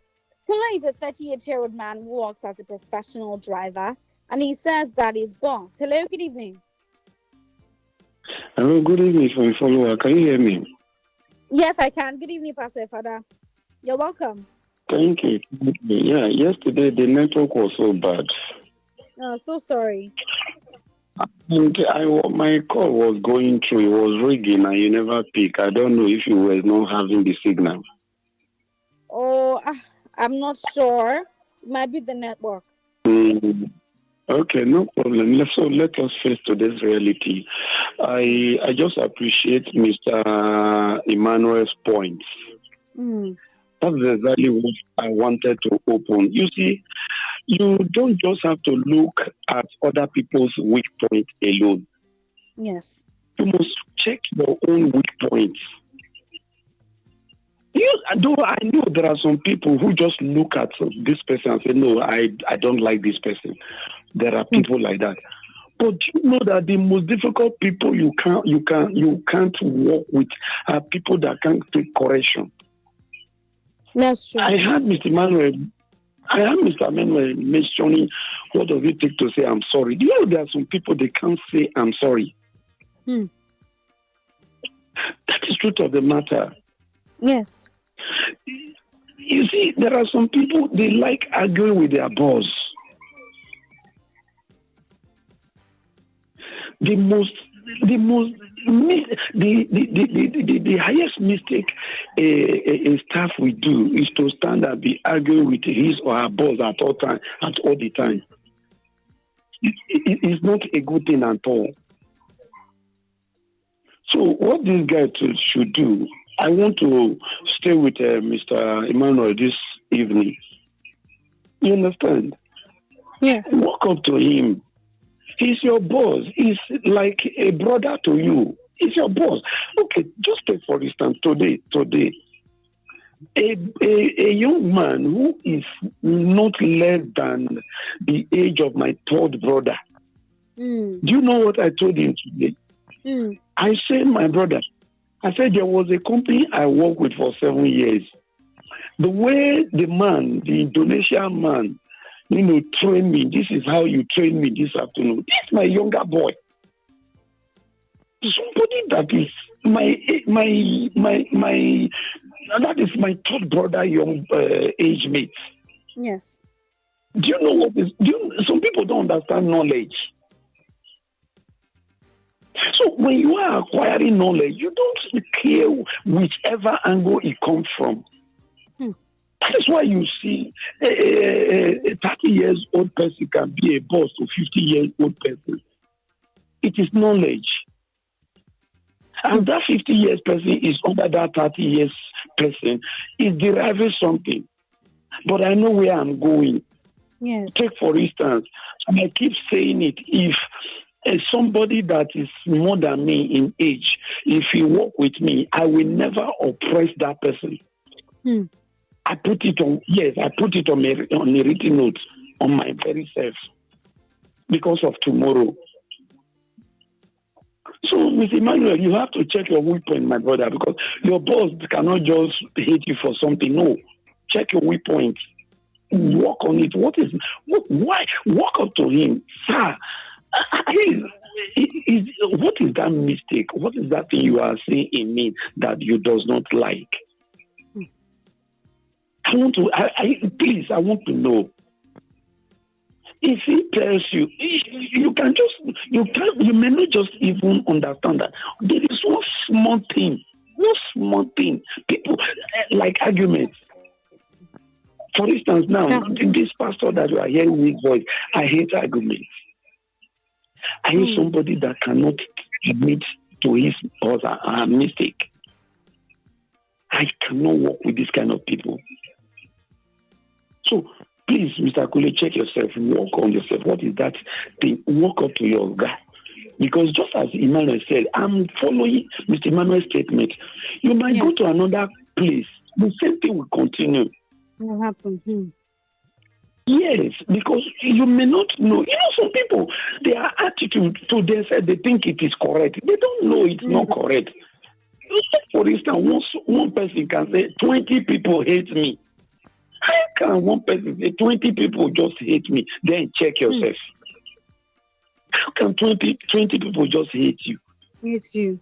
[SPEAKER 4] Kunle is a 38-year-old man who works as a professional driver, and he says that his boss. Hello, good evening.
[SPEAKER 6] Hello, good evening from follower. Can you hear me?
[SPEAKER 4] Yes, I can. Good evening, Pastor Father. You're welcome.
[SPEAKER 6] Thank you. Yeah, yesterday the network was so bad.
[SPEAKER 4] Oh, so sorry.
[SPEAKER 6] And my call was going through, it was ringing and you never pick. I don't know if you were not having the signal.
[SPEAKER 4] Oh, I'm not sure. It might be the network.
[SPEAKER 6] Okay, no problem. So let us face today's reality. I just appreciate Mr. Emmanuel's points. That's exactly what I wanted to open. You see, you don't just have to look at other people's weak points alone.
[SPEAKER 4] Yes.
[SPEAKER 6] You must check your own weak points. Though I know there are some people who just look at this person and say, no, I don't like this person. There are people like that. But you know that the most difficult people you can't work with are people that can't take correction.
[SPEAKER 4] That's true.
[SPEAKER 6] I had Mr. Emmanuel mentioning what does it take to say I'm sorry. Do you know there are some people they can't say I'm sorry? That is the truth of the matter.
[SPEAKER 4] Yes.
[SPEAKER 6] You see, there are some people they like arguing with their boss. The highest mistake a staff will do is to stand and be arguing with his or her boss at all the time. It's not a good thing at all. So what this guy should do, I want to stay with Mr. Emmanuel this evening. You understand?
[SPEAKER 4] Yes.
[SPEAKER 6] Walk up to him. He's your boss. He's like a brother to you. He's your boss. Okay, just take for instance today, a young man who is not less than the age of my third brother. Do you know what I told him today? I said, my brother, I said there was a company I worked with for 7 years. The way the Indonesian man, train me. This is how you train me this afternoon. This is my younger boy. Somebody that is that is my third brother, young age mate.
[SPEAKER 4] Yes.
[SPEAKER 6] Do you know what is? Some people don't understand knowledge. So when you are acquiring knowledge, you don't care whichever angle it comes from. That is why you see a 30 years old person can be a boss to 50 years old person. It is knowledge. And that 50 years person is under that 30 years person is deriving something. But I know where I'm going.
[SPEAKER 4] Yes.
[SPEAKER 6] Take, for instance, and I keep saying it, if somebody that is more than me in age, if he work with me, I will never oppress that person. I put it on a written note on my very self because of tomorrow. So, Mr. Emmanuel, you have to check your weak point, my brother, because your boss cannot just hate you for something. No, check your weak point. Work on it. Why? Walk up to him, sir. What is that mistake? What is that thing you are seeing in me that you does not like? I want to know. If he tells you, you may not just even understand that there is one small thing. People like arguments. For instance, now this pastor that you are hearing with voice, I hate arguments. I hate somebody that cannot admit to his or her mistake. I cannot work with this kind of people. So please, Mr. Kunle, check yourself, work on yourself. What is that thing? Walk up to your guy. Because just as Emmanuel said, I'm following Mr. Emmanuel's statement. You might go to another place. The same thing will continue.
[SPEAKER 4] What happened?
[SPEAKER 6] Yes, because you may not know. Some people, their attitude to themselves, they think it is correct. They don't know it's not correct. For instance, one person can say, 20 people hate me. How can one person say 20 people just hate me? Then check yourself. How can 20 people just hate you?
[SPEAKER 4] Hate you.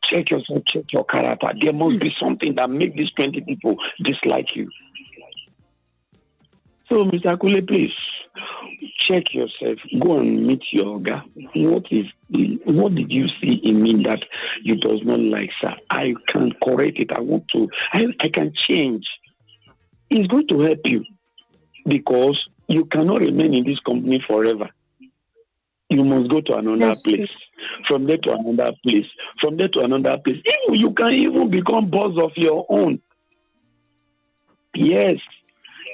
[SPEAKER 6] Check yourself, check your character. There must be something that makes these 20 people dislike you. So, Mr. Kunle, please check yourself. Go and meet your guy. What did you see in me that you does not like, sir? I can correct it. I can change. It's going to help you because you cannot remain in this company forever. You must go to another place. From there to another place. From there to another place. You can even become boss of your own. Yes.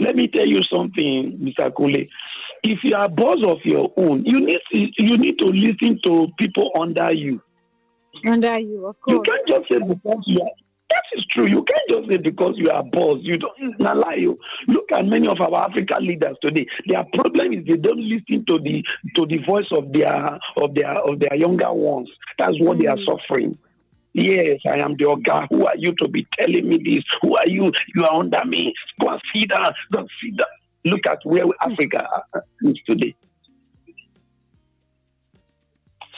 [SPEAKER 6] Let me tell you something, Mr. Kunle. If you are boss of your own, you need to listen to people under you.
[SPEAKER 4] Under you, of course.
[SPEAKER 6] You can't just say because you are. That is true. You can't just say because you are boss. You don't lie. You look at many of our African leaders today. Their problem is they don't listen to the voice of their younger ones. That's what they are suffering. Yes, I am the Oga. Who are you to be telling me this? Who are you? You are under me. Go and sit down. Go and sit down. Look at where Africa is today.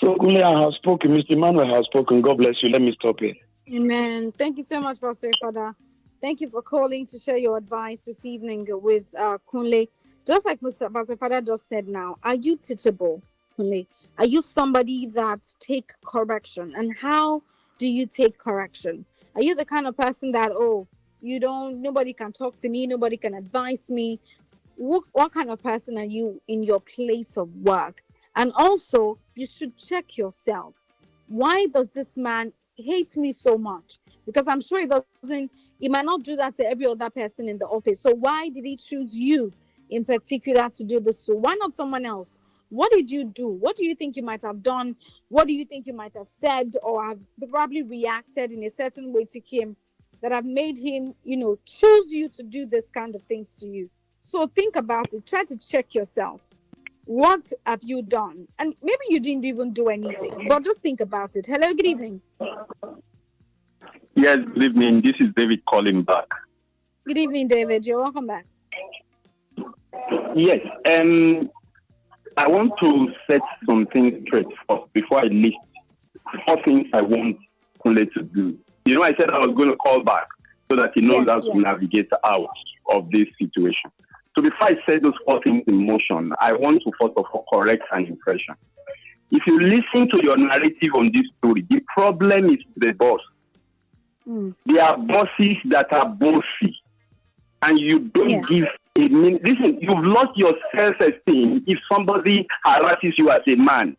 [SPEAKER 6] So, Kunle, I have spoken. Mr. Emmanuel has spoken. God bless you. Let me stop here.
[SPEAKER 4] Amen. Thank you so much, Pastor Father. Thank you for calling to share your advice this evening with Kunle. Just like Pastor Father just said now, are you teachable, Kunle? Are you somebody that take correction? And how do you take correction? Are you the kind of person that, nobody can talk to me, nobody can advise me? What kind of person are you in your place of work? And also, you should check yourself. Why does this man hate me so much? Because I'm sure he might not do that to every other person in the office. So why did he choose you in particular to do this? So why not someone else? What did you do? What do you think you might have done? What do you think you might have said or have probably reacted in a certain way to him that have made him, choose you to do this kind of things to you? So think about it. Try to check yourself. What have you done? And maybe you didn't even do anything, but just think about it. Hello, good evening.
[SPEAKER 8] Yes, good evening. This is David calling back.
[SPEAKER 4] Good evening, David. You're welcome back.
[SPEAKER 8] Yes, I want to set some things straight first before I list 4 things I want Kunle to do. I said I was going to call back so that he knows how to navigate out of this situation. So before I set those 4 things in motion, I want to first of all correct an impression. If you listen to your narrative on this story, the problem is the boss. There are bosses that are bossy, and you don't give a minute. Listen, you've lost your self-esteem if somebody harasses you as a man.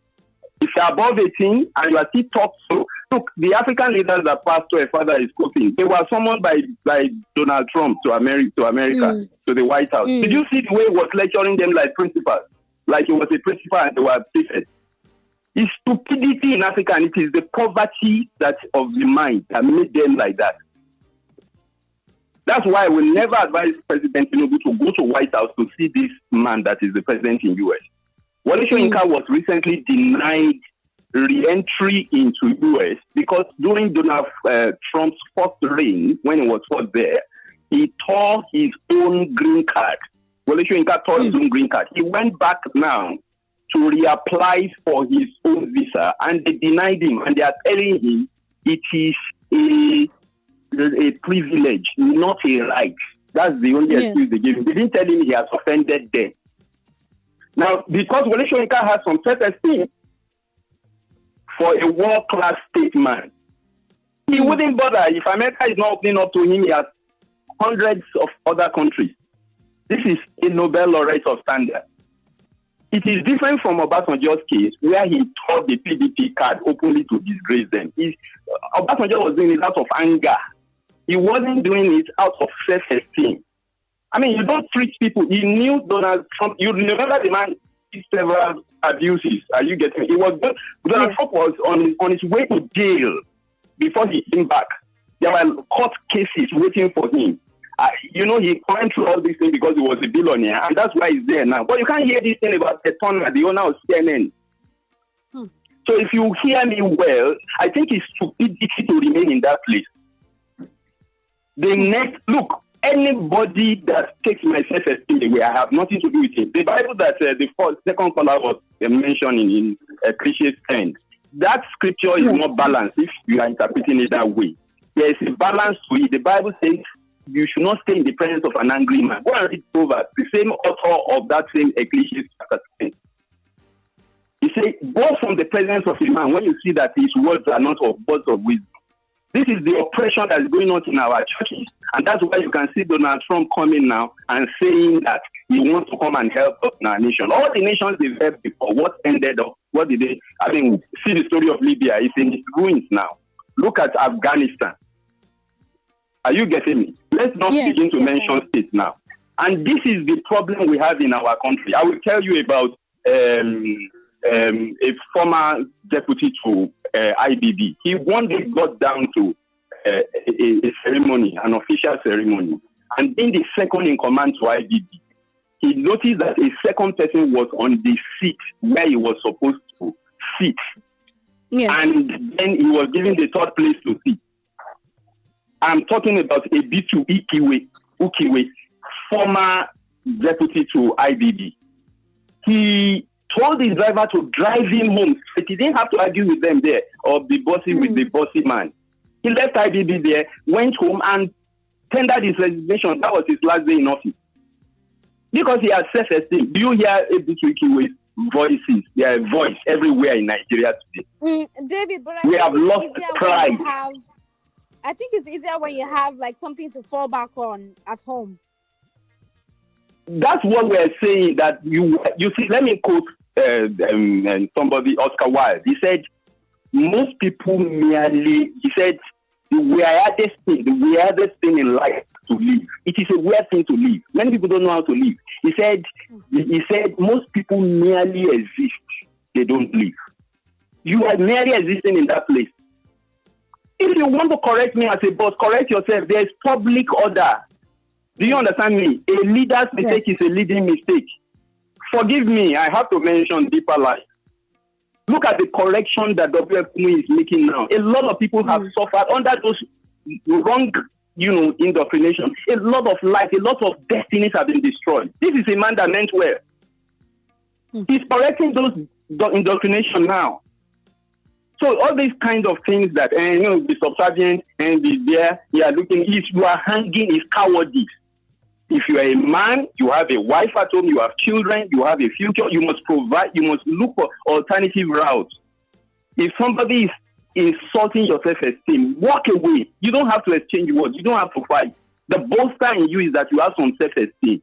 [SPEAKER 8] If you're above 18 and you are still talked to Look, the African leaders that passed to a father is cooking. They were summoned by Donald Trump to America, to the White House. Did you see the way he was lecturing them like principals? Like he was a principal and they were prefects. It's stupidity in Africa, and it is the poverty that of the mind that made them like that. That's why I will never advise President Tinubu to go to White House to see this man that is the president in US. Wole Soyinka was recently denied re-entry into US because during Donald Trump's first reign, when he was first there, he tore his own green card. Wole Soyinka tore his own green card. He went back now to reapply for his own visa, and they denied him, and they are telling him it is a privilege, not a right. That's the only excuse they gave him. They didn't tell him he has offended them. Now, because Wole Soyinka has some self-esteem for a world-class statesman, he wouldn't bother. If America is not opening up to him, he has hundreds of other countries. This is a Nobel laureate of standard. It is different from Obasanjo's case, where he tore the PDP card openly to disgrace them. Obasanjo was doing it out of anger. He wasn't doing it out of self-esteem. I mean, you don't treat people. He knew Donald Trump. You remember the man did several abuses. Are you getting it? Donald Trump was on his way to jail before he came back. There were court cases waiting for him. He went through all these things because he was a billionaire, and that's why he's there now. But you can't hear this thing about Etona, the owner of CNN. So if you hear me well, I think it's stupidity to remain in that place. Look, anybody that takes my self-esteem away, I have nothing to do with it. The Bible that the second caller was mentioning in Ecclesiastes 10, that scripture is more balanced if you are interpreting it that way. There is a balance to it. The Bible says you should not stay in the presence of an angry man. Go and read Proverbs, the same author of that same Ecclesiastes chapter 10. He said, go from the presence of a man when you see that his words are not of words of wisdom. This is the oppression that is going on in our churches. And that's why you can see Donald Trump coming now and saying that he wants to come and help us in our nation. All the nations they've helped before, what ended up? What did they? I mean, see the story of Libya. It's in its ruins now. Look at Afghanistan. Are you getting me? Let's not begin to mention states now. And this is the problem we have in our country. I will tell you about a former deputy to IBB. He one day got down to a ceremony, an official ceremony, and being the second in command to IBB, he noticed that a second person was on the seat where he was supposed to sit. And then he was given the third place to sit. I'm talking about a B2 Ukiwe, former deputy to IBB. He told his driver to drive him home. But he didn't have to argue with them there or be bossy with the bossy man. He left IBB there, went home and tendered his resignation. That was his last day in office. Because he has self-esteem. Do you hear Ukiwe's voices? Their voice everywhere in Nigeria today.
[SPEAKER 4] David, but
[SPEAKER 8] we have lost pride.
[SPEAKER 4] I think it's easier when you have like something to fall back on at home.
[SPEAKER 8] That's what we're saying. That you see. Let me quote somebody, Oscar Wilde. He said, "Most people merely," he said, "the weirdest thing in life to live. It is a weird thing to live. Many people don't know how to live." He said, "Most people merely exist. They don't live. You are merely existing in that place. If you want to correct me as a boss, correct yourself. There is public order. Do you understand me? A leader's mistake is a leading mistake. Forgive me, I have to mention deeper life. Look at the correction that WF is making now. A lot of people have suffered under those wrong, indoctrination. A lot of life, a lot of destinies have been destroyed. This is a man that meant well. He's correcting those indoctrination now. So all these kinds of things that, be subservient and be there, if you are hanging is cowardice. If you are a man, you have a wife at home, you have children, you have a future, you must provide, you must look for alternative routes. If somebody is insulting your self-esteem, walk away. You don't have to exchange words. You don't have to fight. The bolster in you is that you have some self-esteem.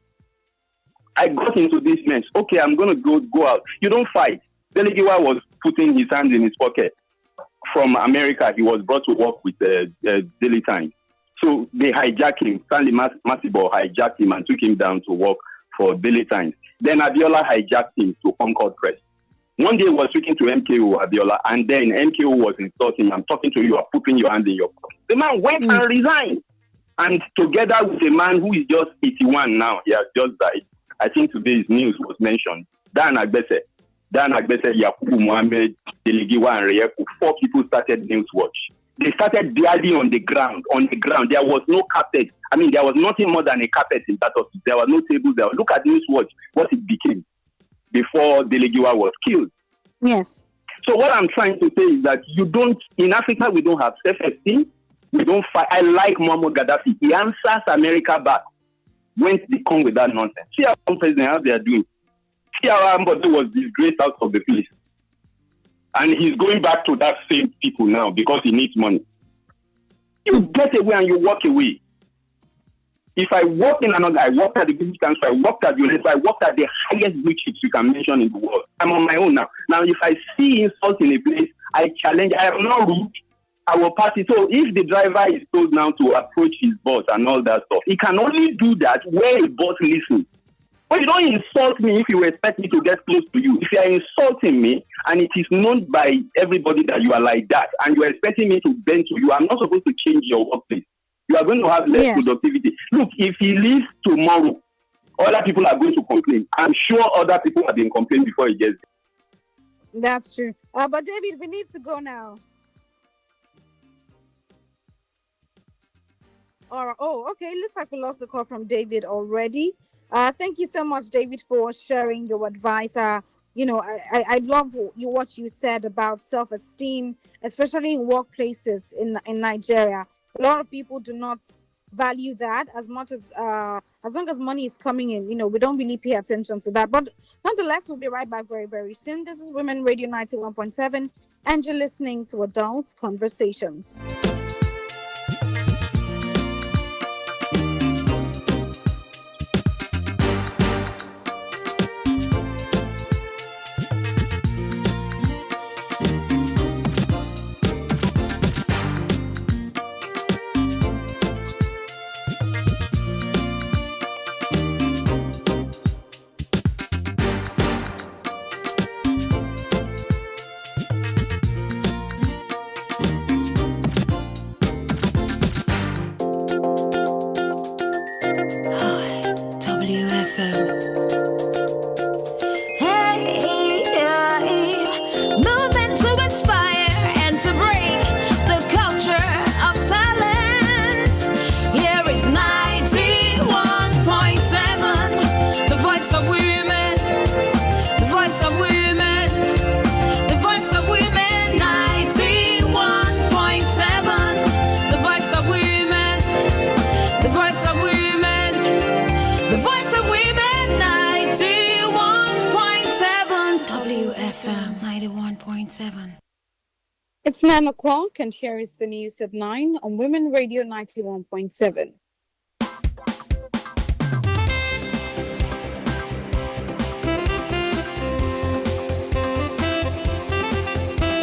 [SPEAKER 8] I got into this mess. Okay, I'm going to go out. You don't fight. Delegiwa was putting his hand in his pocket. from America. He was brought to work with Daily Times. So they hijacked him. Stanley Masibo hijacked him and took him down to work for Daily Times. Then Abiola hijacked him to Concord Press. One day he was speaking to MKO Abiola, and then MKO was insulting him. I'm talking to you, I'm putting your hand in your pocket. The man went and resigned. And together with a man who is just 81 now, he has just died. I think today's news was mentioned. Dan Agbese, Yakubu Mohammed, Delegiwa, and Reyeku. 4 people started Newswatch. They started barely on the ground. There was no carpet. I mean, there was nothing more than a carpet in that office. There was no table there. Look at Newswatch, what it became before Delegiwa was killed.
[SPEAKER 4] Yes.
[SPEAKER 8] So what I'm trying to say is that in Africa, we don't have self-esteem. We don't fight. I like Muammar Gaddafi. He answers America back when they come with that nonsense. See our own president, how they are doing. See how Ambode was disgraced out of the police. And he's going back to that same people now because he needs money. You get away and you walk away. If I work in another, I worked at the British Council, I worked at UNESCO, I worked at the highest blue chips you can mention in the world. I'm on my own now. Now, if I see insult in a place, I challenge. I am not rude. I will pass it. So if the driver is told now to approach his boss and all that stuff, he can only do that where a boss listens. But you don't insult me if you expect me to get close to you. If you are insulting me and it is known by everybody that you are like that and you are expecting me to bend to you, I'm not supposed to change your workplace. You are going to have less productivity. Look, if he leaves tomorrow, other people are going to complain. I'm sure other people have been complaining before he gets there.
[SPEAKER 4] That's true. But David, we need to go now. All right. Oh, okay. Looks like we lost the call from David already. Thank you so much, David, for sharing your advice. I love what you said about self-esteem, especially in workplaces in Nigeria. A lot of people do not value that as much as long as money is coming in. We don't really pay attention to that. But nonetheless, we'll be right back very, very soon. This is Women Radio 91.7, and you're listening to Adult Conversations. It's 9 o'clock, and here is the news at 9 on Women Radio 91.7.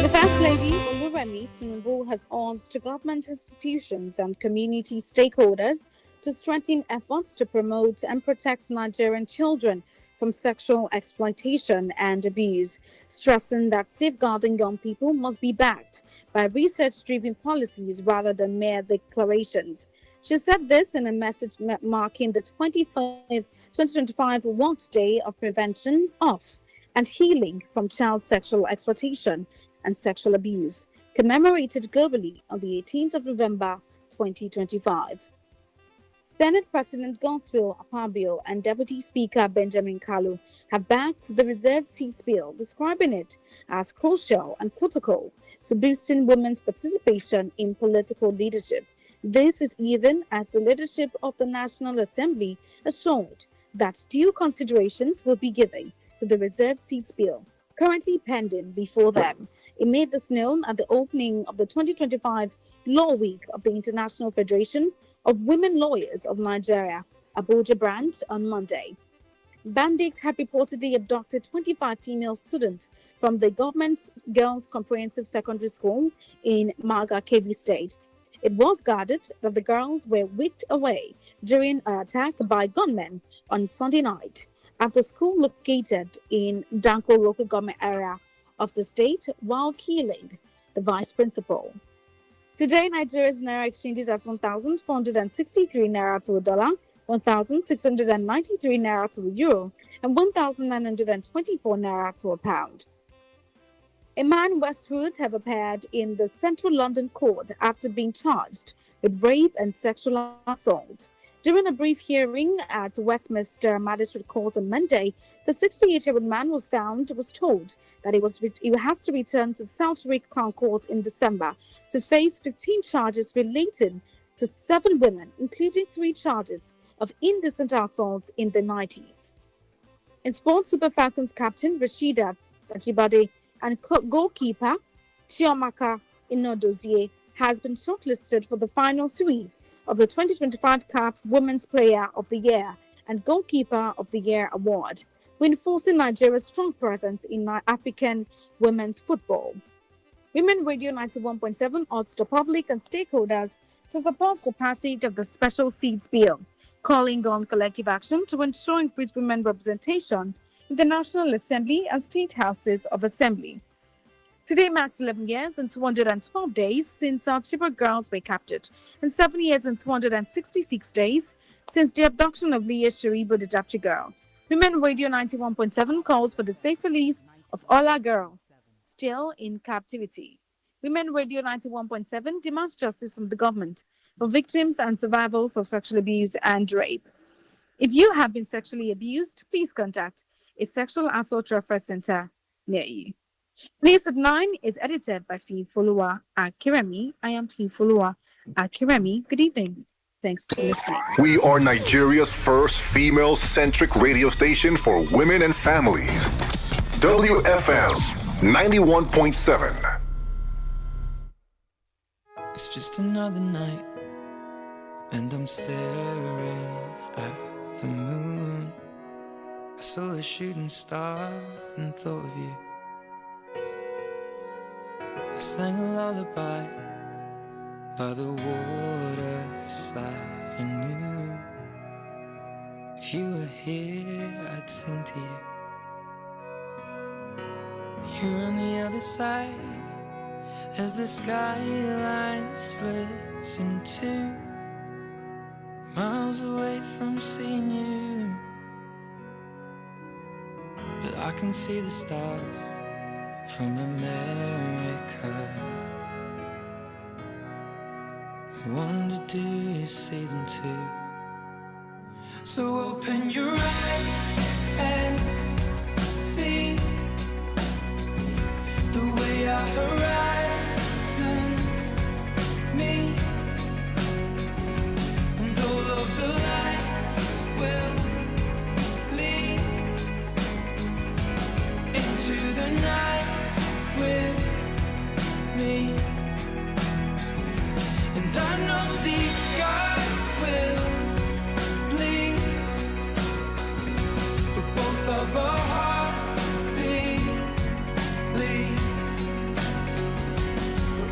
[SPEAKER 4] The First Lady, Oluremi Tinubu, has urged government institutions and community stakeholders to strengthen efforts to promote and protect Nigerian children from sexual exploitation and abuse, stressing that safeguarding young people must be backed by research-driven policies rather than mere declarations. She said this in a message marking the 2025 World Day of Prevention of and Healing from Child Sexual Exploitation and Sexual Abuse, commemorated globally on the 18th of November 2025. Senate President Godswill Akpabio and Deputy Speaker Benjamin Kalu have backed the reserved seats bill, describing it as crucial and critical to boosting women's participation in political leadership. This is even as the leadership of the National Assembly assured that due considerations will be given to the reserved seats bill, currently pending before them. It made this known at the opening of the 2025 Law Week of the International Federation of Women Lawyers of Nigeria, Abuja branch, on Monday. Bandits had reportedly abducted 25 female students from the government girls' comprehensive secondary school in Maga, Kebbi State. It was guarded that the girls were whisked away during an attack by gunmen on Sunday night at the school located in Danko local government area of the state while killing the vice principal. Today, Nigeria's naira exchanges at 1,463 naira to a dollar, 1,693 naira to a euro, and 1,924 naira to a pound. A man in Westwood have appeared in the Central London court after being charged with rape and sexual assault. During a brief hearing at Westminster Magistrate Court on Monday, the 68-year-old man was told that he has to return to Southwick Crown Court in December to face 15 charges relating to 7 women, including 3 charges of indecent assault in the 90s. In sports, Super Falcons captain Rashida Tajibade and goalkeeper Chiamaka Inodozie has been shortlisted for the final 3 of the 2025 CAF Women's Player of the Year and Goalkeeper of the Year award, reinforcing Nigeria's strong presence in African women's football. Women Radio 91.7 urged the public and stakeholders to support the passage of the Special Seats Bill, calling on collective action to ensure increased women representation in the National Assembly and State Houses of Assembly. Today marks 11 years and 212 days since our Chibok girls were captured, and 7 years and 266 days since the abduction of Leah Sharibu, the Japchi girl. Women Radio 91.7 calls for the safe release of all our girls still in captivity. Women Radio 91.7 demands justice from the government for victims and survivors of sexual abuse and rape. If you have been sexually abused, please contact a sexual assault reference center near you. News at 9 is edited by Fifoluwa Akiremi. I am Fifoluwa Akiremi. Good evening. Thanks for listening.
[SPEAKER 9] We are Nigeria's first female-centric radio station for women and families. WFM 91.7.
[SPEAKER 2] It's just another night, and I'm staring at the moon. I saw a shooting star and thought of you. I sang a lullaby by the waterside and knew if you were here, I'd sing to you. You're on the other side as the skyline splits in 2, miles away from seeing you. But I can see the stars from America. I wonder, do you see them too? So open your eyes and see the way our horizons meet, and all of the lights will lead into the night with me. And I know these scars will bleed, but both of our hearts believe.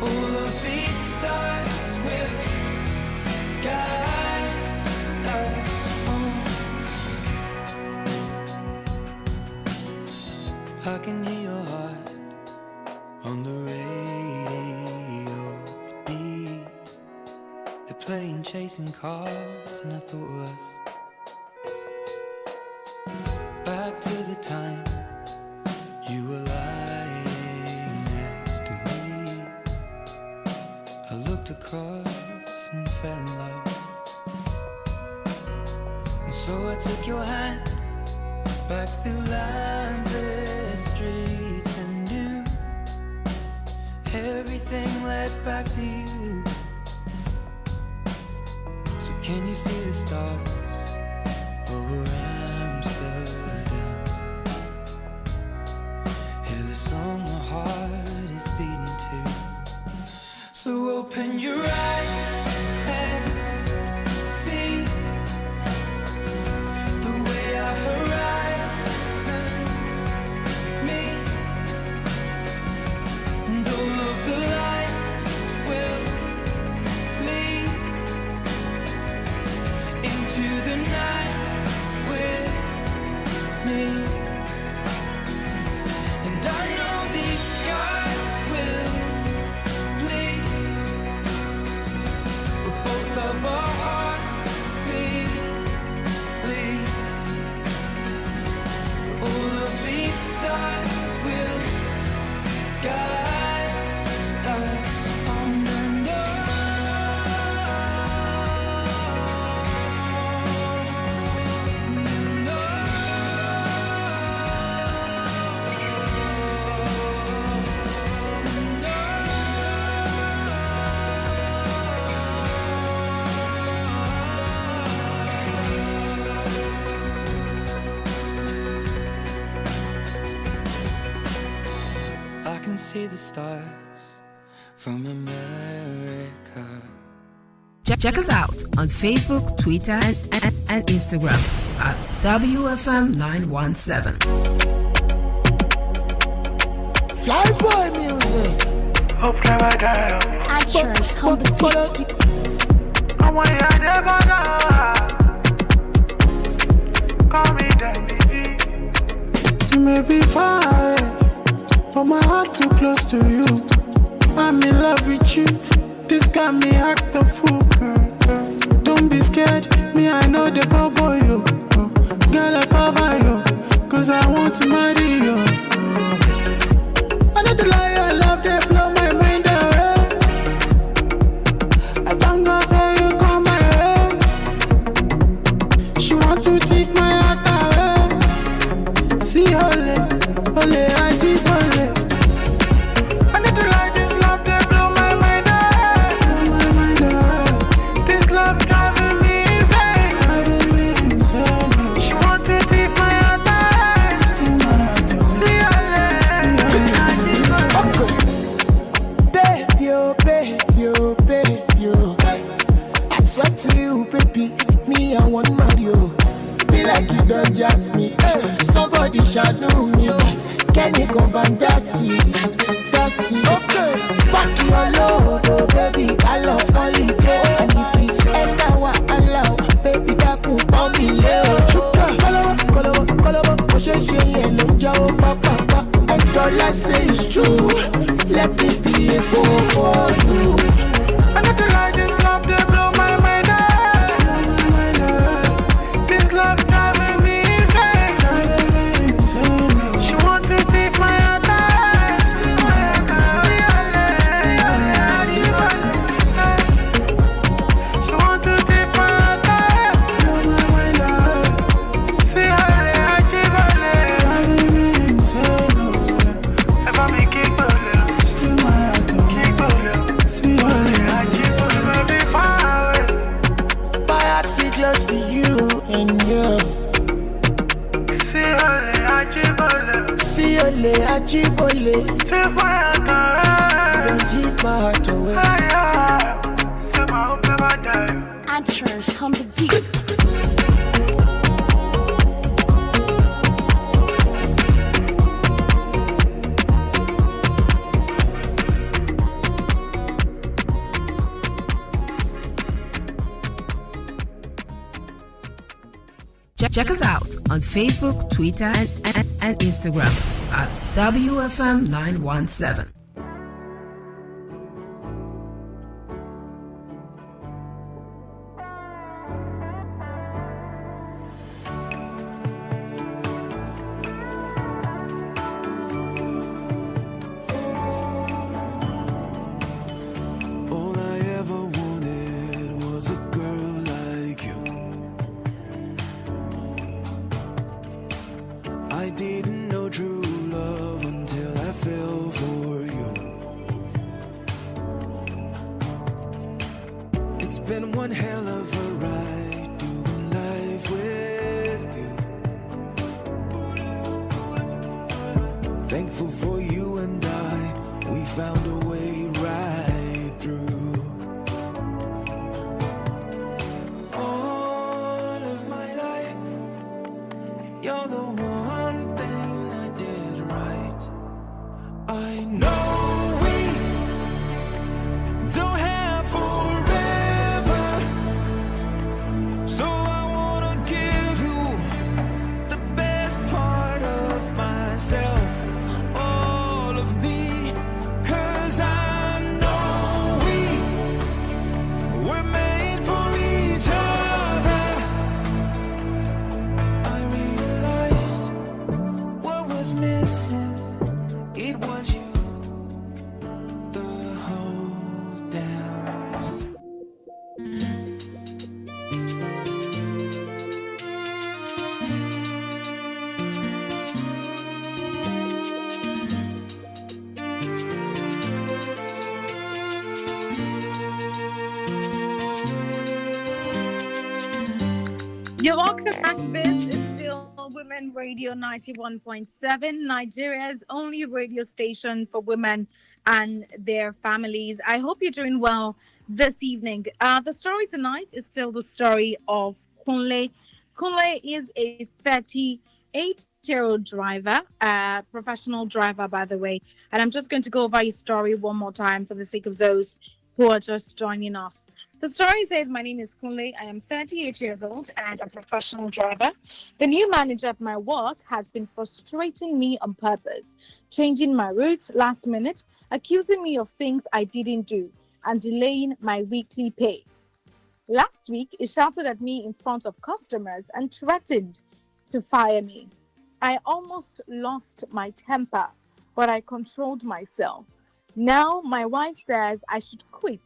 [SPEAKER 2] All of these stars will guide us home. I can hear your heart on the radio. It beats. They're playing chasing cars, and I thought of us. Back to the time you were lying next to me. I looked across and fell in love, and so I took your hand back through lamplit streets and knew everything led back to you. So can you see the stars over Amsterdam? Hear the song my heart is beating to. So open your eyes and see the way our horizon
[SPEAKER 10] see the stars from America.
[SPEAKER 3] Check us out on Facebook, Twitter, and Instagram at WFM917.
[SPEAKER 2] Flyboy music. Hope never die.
[SPEAKER 11] Actress, hold the beat.
[SPEAKER 2] I want you never die. Call me daddy. You may be far away, but my heart feel close to you. I'm in love with you. This got me act a fool, girl. Don't be scared, me I know the bubble you. Girl I cover you, cause I want to marry you. I know the lie I love, they blow my mind away. I thank God say you come my way. She want to take my heart away. See ole, ole, aji ole. I need to lie, this love, they blow my mind away. Blow my mind away. This love driving me insane. Driving me insane. She want to take my heart away. See my heart away. See ole, aji ole. Baby, oh, baby, oh, baby, oh. I swear to you, baby, me I want Mario. Be like you don't just me. Somebody shall know me. Can you come and dance it? Okay. Back your load, oh baby, I love holiday. And if you enter what I love, baby, that could call me Leo. Kolobo, Oshe, no Joe, Papa. And all I say is true. Let me be a fool for you. I need to lie, this love, they blow my mind. This love driving me insane. She want to take my heart away. She want to take my heart away. See how they keep on driving me insane. If I make it better, still my heart away. See how they keep on baby far away. My heart feel close to you and you. See ole, ajibole. Take my heart away. Don't take my heart away. Say my hope never die.
[SPEAKER 11] Actress, hold the beat.
[SPEAKER 3] Check us out on Facebook, Twitter, and Instagram at WFM917.
[SPEAKER 22] All I ever wanted was a girl like you. I didn't know true love until I fell for you. It's been one hell of a ride doing life with you. Thankful for you and I, we found a way right through. All of my life, you're the one thing I did right. I know we don't have forever, so I wanna give you the best part of myself, all of me, 'cause I know we're made for each other. I realized what was missing, it was you the whole damn time.
[SPEAKER 4] You're welcome back. This is still Women Radio 91.7, Nigeria's only radio station for women and their families. I hope you're doing well this evening. The story tonight is still the story of Kunle. Kunle is a 38-year-old driver, a professional driver, by the way. And I'm just going to go over his story one more time for the sake of those who are just joining us. The story says, my name is Kunle. I am 38 years old and a professional driver. The new manager at my work has been frustrating me on purpose, changing my routes last minute, accusing me of things I didn't do, and delaying my weekly pay. Last week, he shouted at me in front of customers and threatened to fire me. I almost lost my temper, but I controlled myself. Now, my wife says I should quit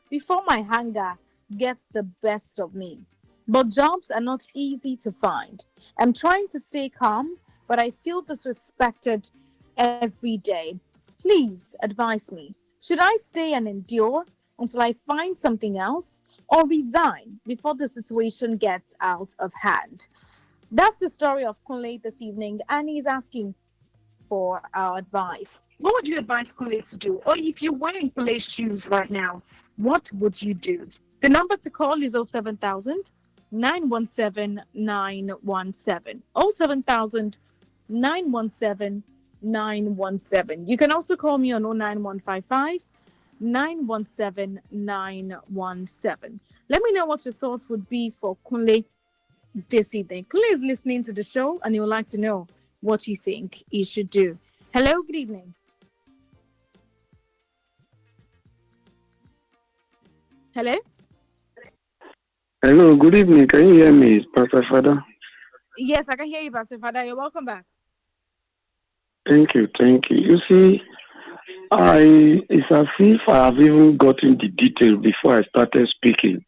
[SPEAKER 4] before my anger gets the best of me. But jobs are not easy to find. I'm trying to stay calm, but I feel disrespected every day. Please advise me. Should I stay and endure until I find something else, or resign before the situation gets out of hand? That's the story of Kunle this evening, and he's asking for our advice. What would you advise Kunle to do? Or if you were in Kunle's shoes right now, what would you do? The number to call is 07000 917 917. 07000 917 917. You can also call me on 09155 917 917. Let me know what your thoughts would be for Kunle this evening. Kunle is listening to the show and he would like to know what you think he should do. Hello, good evening. Hello?
[SPEAKER 6] Hello, good evening. Can you hear me, Pastor Father?
[SPEAKER 4] Yes, I can hear you, Pastor Father. You're welcome back.
[SPEAKER 6] Thank you. You see, it's as if I have even gotten the detail before I started speaking.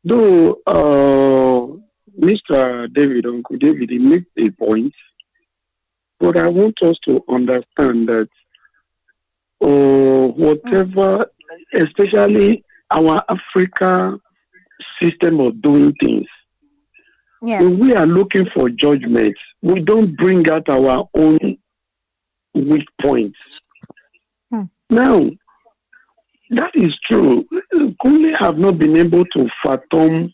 [SPEAKER 6] Though Mr. David, Uncle David, he made a point, but I want us to understand that whatever, especially our Africa system of doing things, when we are looking for judgment, we don't bring out our own weak points. Now, that is true. Kunle have not been able to fathom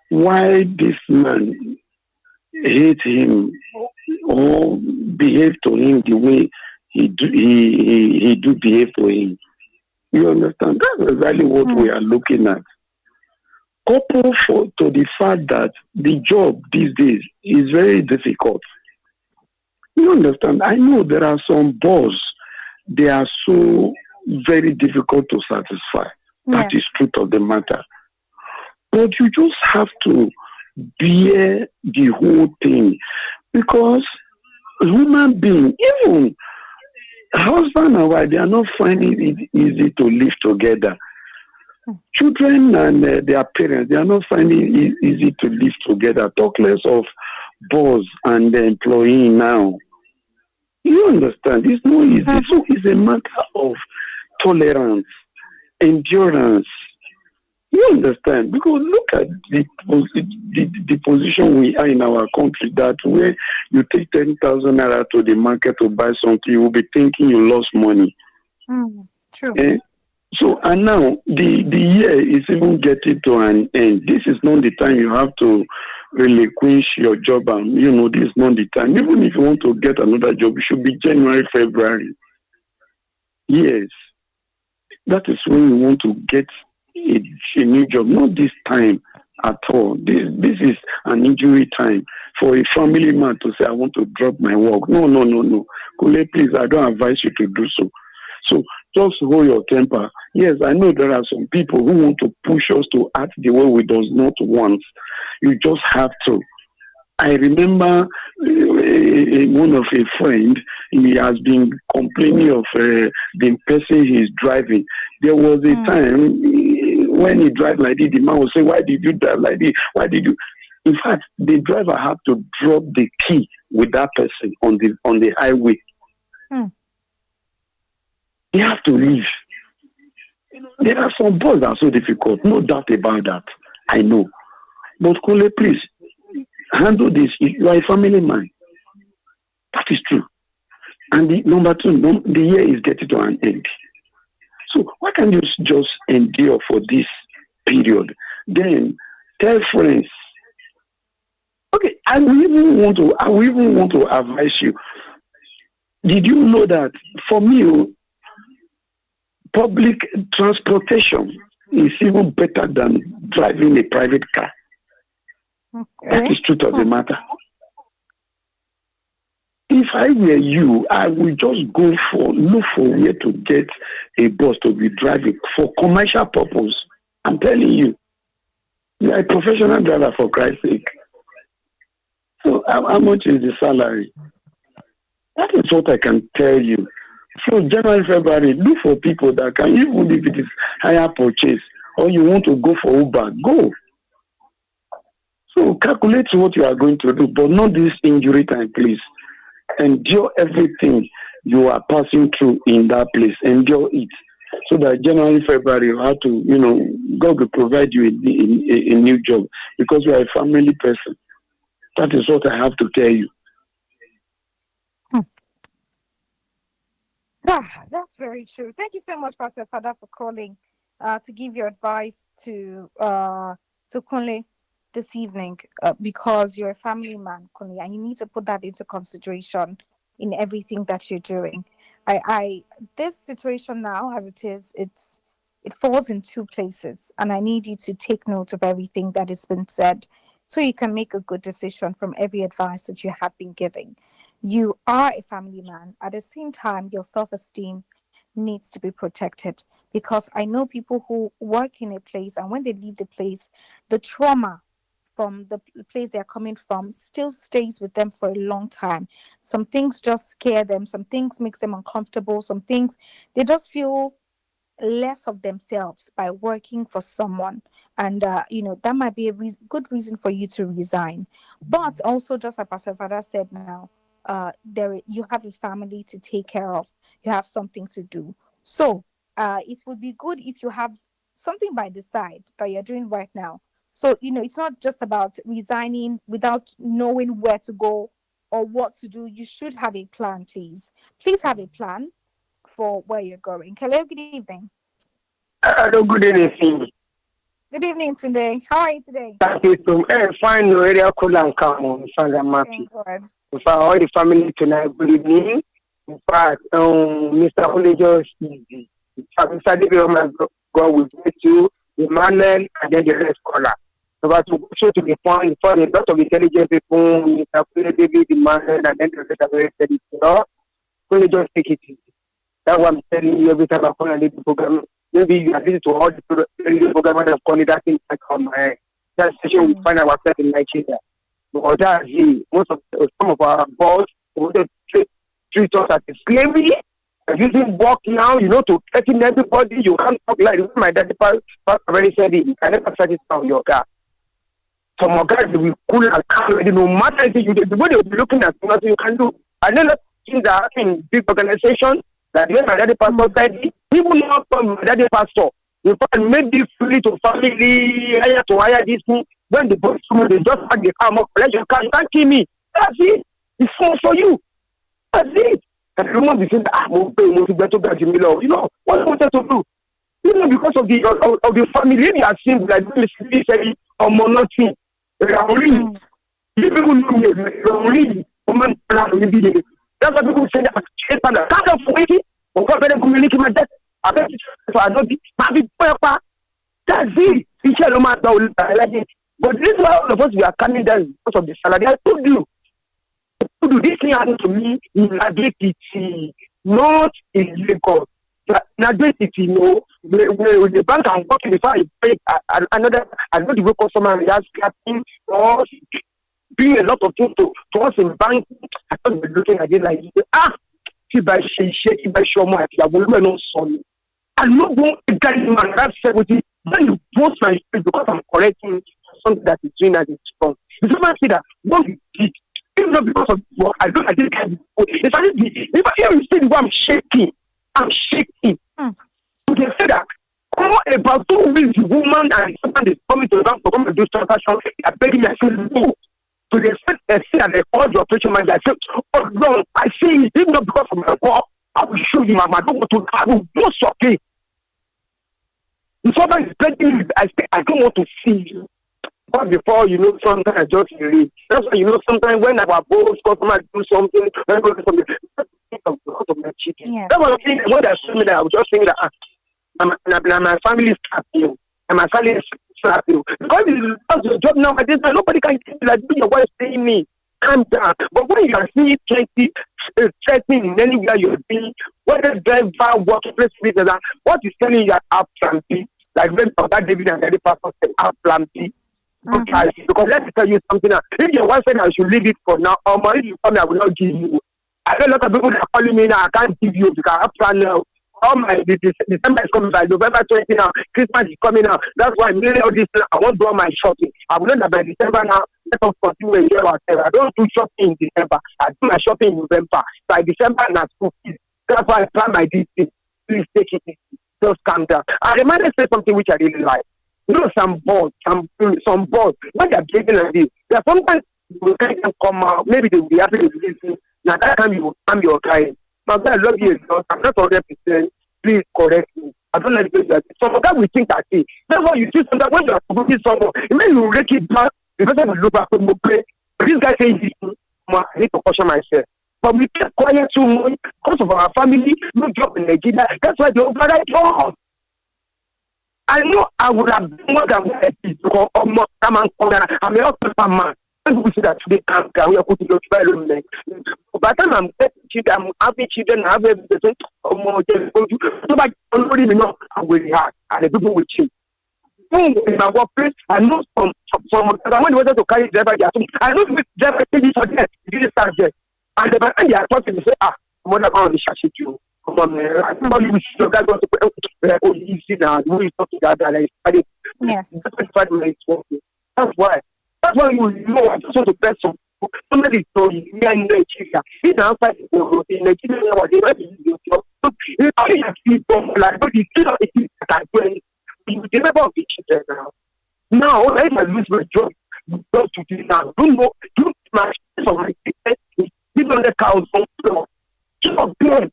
[SPEAKER 6] why this man hate him or behave to him the way he do behave to him. You understand? That's exactly what we are looking at. Coupled to the fact that the job these days is very difficult. You understand? I know there are some boss, they are so very difficult to satisfy. That is truth of the matter. But you just have to bear the whole thing, because human being, even husband and wife, they are not finding it easy to live together. Children and their parents, they are not finding it easy to live together. Talk less of boss and the employee now. You understand? It's not easy. So it's a matter of tolerance, endurance. You understand? Because look at the position we are in our country, that where you take 10,000 naira to the market to buy something, you will be thinking you lost money.
[SPEAKER 4] True.
[SPEAKER 6] So, and now the year is even getting to an end. This is not the time you have to relinquish your job, and this is not the time. Even if you want to get another job, it should be January, February. Yes, that is when you want to get a new job. Not this time at all. This is an injury time for a family man to say, I want to drop my work. No. Kunle, please, I don't advise you to do so. So just hold your temper. Yes, I know there are some people who want to push us to act the way we does not want. You just have to. I remember one of a friend, he has been complaining of the person he's driving. There was a time when he drive like this, the man will say, why did you drive like this? Why did you? In fact, the driver had to drop the key with that person on the highway. They have to leave. There are some boys that are so difficult, no doubt about that. I know. But Kunle, please, handle this. You are a family man. That is true. And number two, the year is getting to an end. So why can't you just endure for this period? Then tell friends. Okay, I will even want to advise you. Did you know that for me, public transportation is even better than driving a private car?
[SPEAKER 4] Okay.
[SPEAKER 6] That is truth of the matter. If I were you, I would just look for where to get a bus to be driving for commercial purpose. I'm telling you, you are a professional driver, for Christ's sake. So how much is the salary? That is what I can tell you. So January, February, look for people that can, even if it is higher purchase or you want to go for Uber, go. So calculate what you are going to do, but not this injury time, please. Endure everything you are passing through in that place. Endure it. So that January, February, you have to, God will provide you a new job because you are a family person. That is what I have to tell you.
[SPEAKER 4] That's very true. Thank you so much, Pastor Father, for calling to give your advice to Kunle this evening because you're a family man, Kunle, and you need to put that into consideration in everything that you're doing. This situation now, as it is, it falls in two places, and I need you to take note of everything that has been said so you can make a good decision from every advice that you have been giving. You are a family man. At the same time, your self-esteem needs to be protected because I know people who work in a place and when they leave the place, the trauma from the place they're coming from still stays with them for a long time. Some things just scare them. Some things makes them uncomfortable. Some things, they just feel less of themselves by working for someone, and that might be a good reason for you to resign. But also, just like Pastor Father said now, you have a family to take care of, you have something to do, so it would be good if you have something by the side that you're doing right now. So it's not just about resigning without knowing where to go or what to do. You should have a plan. Please have a plan for where you're going. Hello, good evening.
[SPEAKER 7] Hello, good evening.
[SPEAKER 4] Good evening today. How are you today?
[SPEAKER 7] Thank you so much. Fine, area cool and calm on Sunday. In fact, all the family tonight, good evening. In fact, Mr. Olejo easy. In fact, Mr. David, God will bless you, Emmanuel, and then the rest caller. So that to show to the point, for a lot of intelligent people, Mr. David, Emmanuel, and then the rest of the rest. Just take it easy. That's what I'm telling you every time I call and lead the program. Maybe you are listening to all the program and I'm calling that thing back on my head. That station we find ourselves in Nigeria. But that's some of our boss want to treat us as slavery. Using work now, to threaten everybody. You can't talk like my daddy already said it. You can never satisfy your car. Some of guys will cool and calm. No matter anything you do, the way they will be looking at nothing you can do. And then things that happen in big organizations. That when my daddy pastor said, people not from my daddy pastor. In fact, maybe free to family, hire this thing. When the boys come, they just pack the car, collect your car. You can't kill me. That's it. It's for you. That's it. And you won't be saying, what do you wanted to do? Because of the family, they are saying, like, this is a monotony. They are really. People know me. They are really. That's what people say that can't afford it. Or God better communicate my death. I bet so I don't be that's it. But this is why all of us we are coming down because of the salary. I told you. This thing happened to me in Adekiti, not in Lagos. In Adekiti, with the bank I'm working before I pay another. I know the way customer is asking or doing a lot of things to us in bank. I thought we were looking at it like, if I show my son. I'm not going to get him and have 70. Then you post my face because I'm correcting something that is doing as it's wrong. You don't see that what you did, even not because of work, I didn't get it. If I hear you say I'm shaking. You can say that. About 2 weeks, the woman and someone is coming to the bank to come and do transaction. I beg you, I say no. So they said that they called the operation manager. I said, oh no, I see it, not because of my work. I will show you, Mama. I don't want to. I will do something. If somebody is begging me, I say, I don't want to see you. But before, sometimes I just read. That's why, sometimes when our boss, customers do something, when we do something, because of my chicken.
[SPEAKER 4] Yes.
[SPEAKER 7] That's what I'm saying. When they show me that, I was just saying that my family is happy, and my family is happy. Because it's your job now, nobody can tell you like your wife saying me. Calm down. But when you are seeing 20 threatening in anywhere you're being, whether driver, workplace, what is telling you at plan B? Like when that David and the pastor said, plan B. Okay, because let me tell you something. If your wife said I should leave it for now, or if you come, I will not give you. I know a lot of people that are calling me now. I can't give you because I have plan now. All my December is coming by November 20 now. Christmas is coming now. That's why I'm doing all this. I want to do all my shopping. I will know that by December now. Let us continue to enjoy ourselves. I don't do shopping in December. I do my shopping in November. By December, and school fees. That's why I plan my this. Please take it easy. Just calm down. I remind say something which I really like. Some boys, when they're behaving like this, there sometimes you can come out, maybe they will be happy with this. Now that time you will come your client. Now I love you, I'm not 100%. Please correct me. I don't like to do that. Some of that we think that thing. That's why you see sometimes when you are supporting someone, when you rake it back, the person will look back and will pray. This guy says, I need to caution myself. But we keep quiet too much because of our family, no job in Nigeria. That's why they override us. I know I would have been more than what I did because I'm a hospital man. When people say that today can't we are going to go to the by the time I'm having children, I have everything. Nobody already know I'm really hard and the people will change. In my workplace, I know some when they wanted to carry driver, I know the driver take it for them, it didn't start there. And the time they are talking, they say, mother can't shit you. Come on, man. I thought you should have got to easy now. The way you talk to that,
[SPEAKER 4] yes.
[SPEAKER 7] That's why. That's why you know I just want to bet somebody told you here in Nigeria. It's outside in Nigeria, they might be using your job. It's only a few people like, but it's still not a thing that I do anything. You never be cheated now. Now, if I lose my job, you go to this now. Don't smash for my ticket. Give them the cows on the floor. Keep on paying.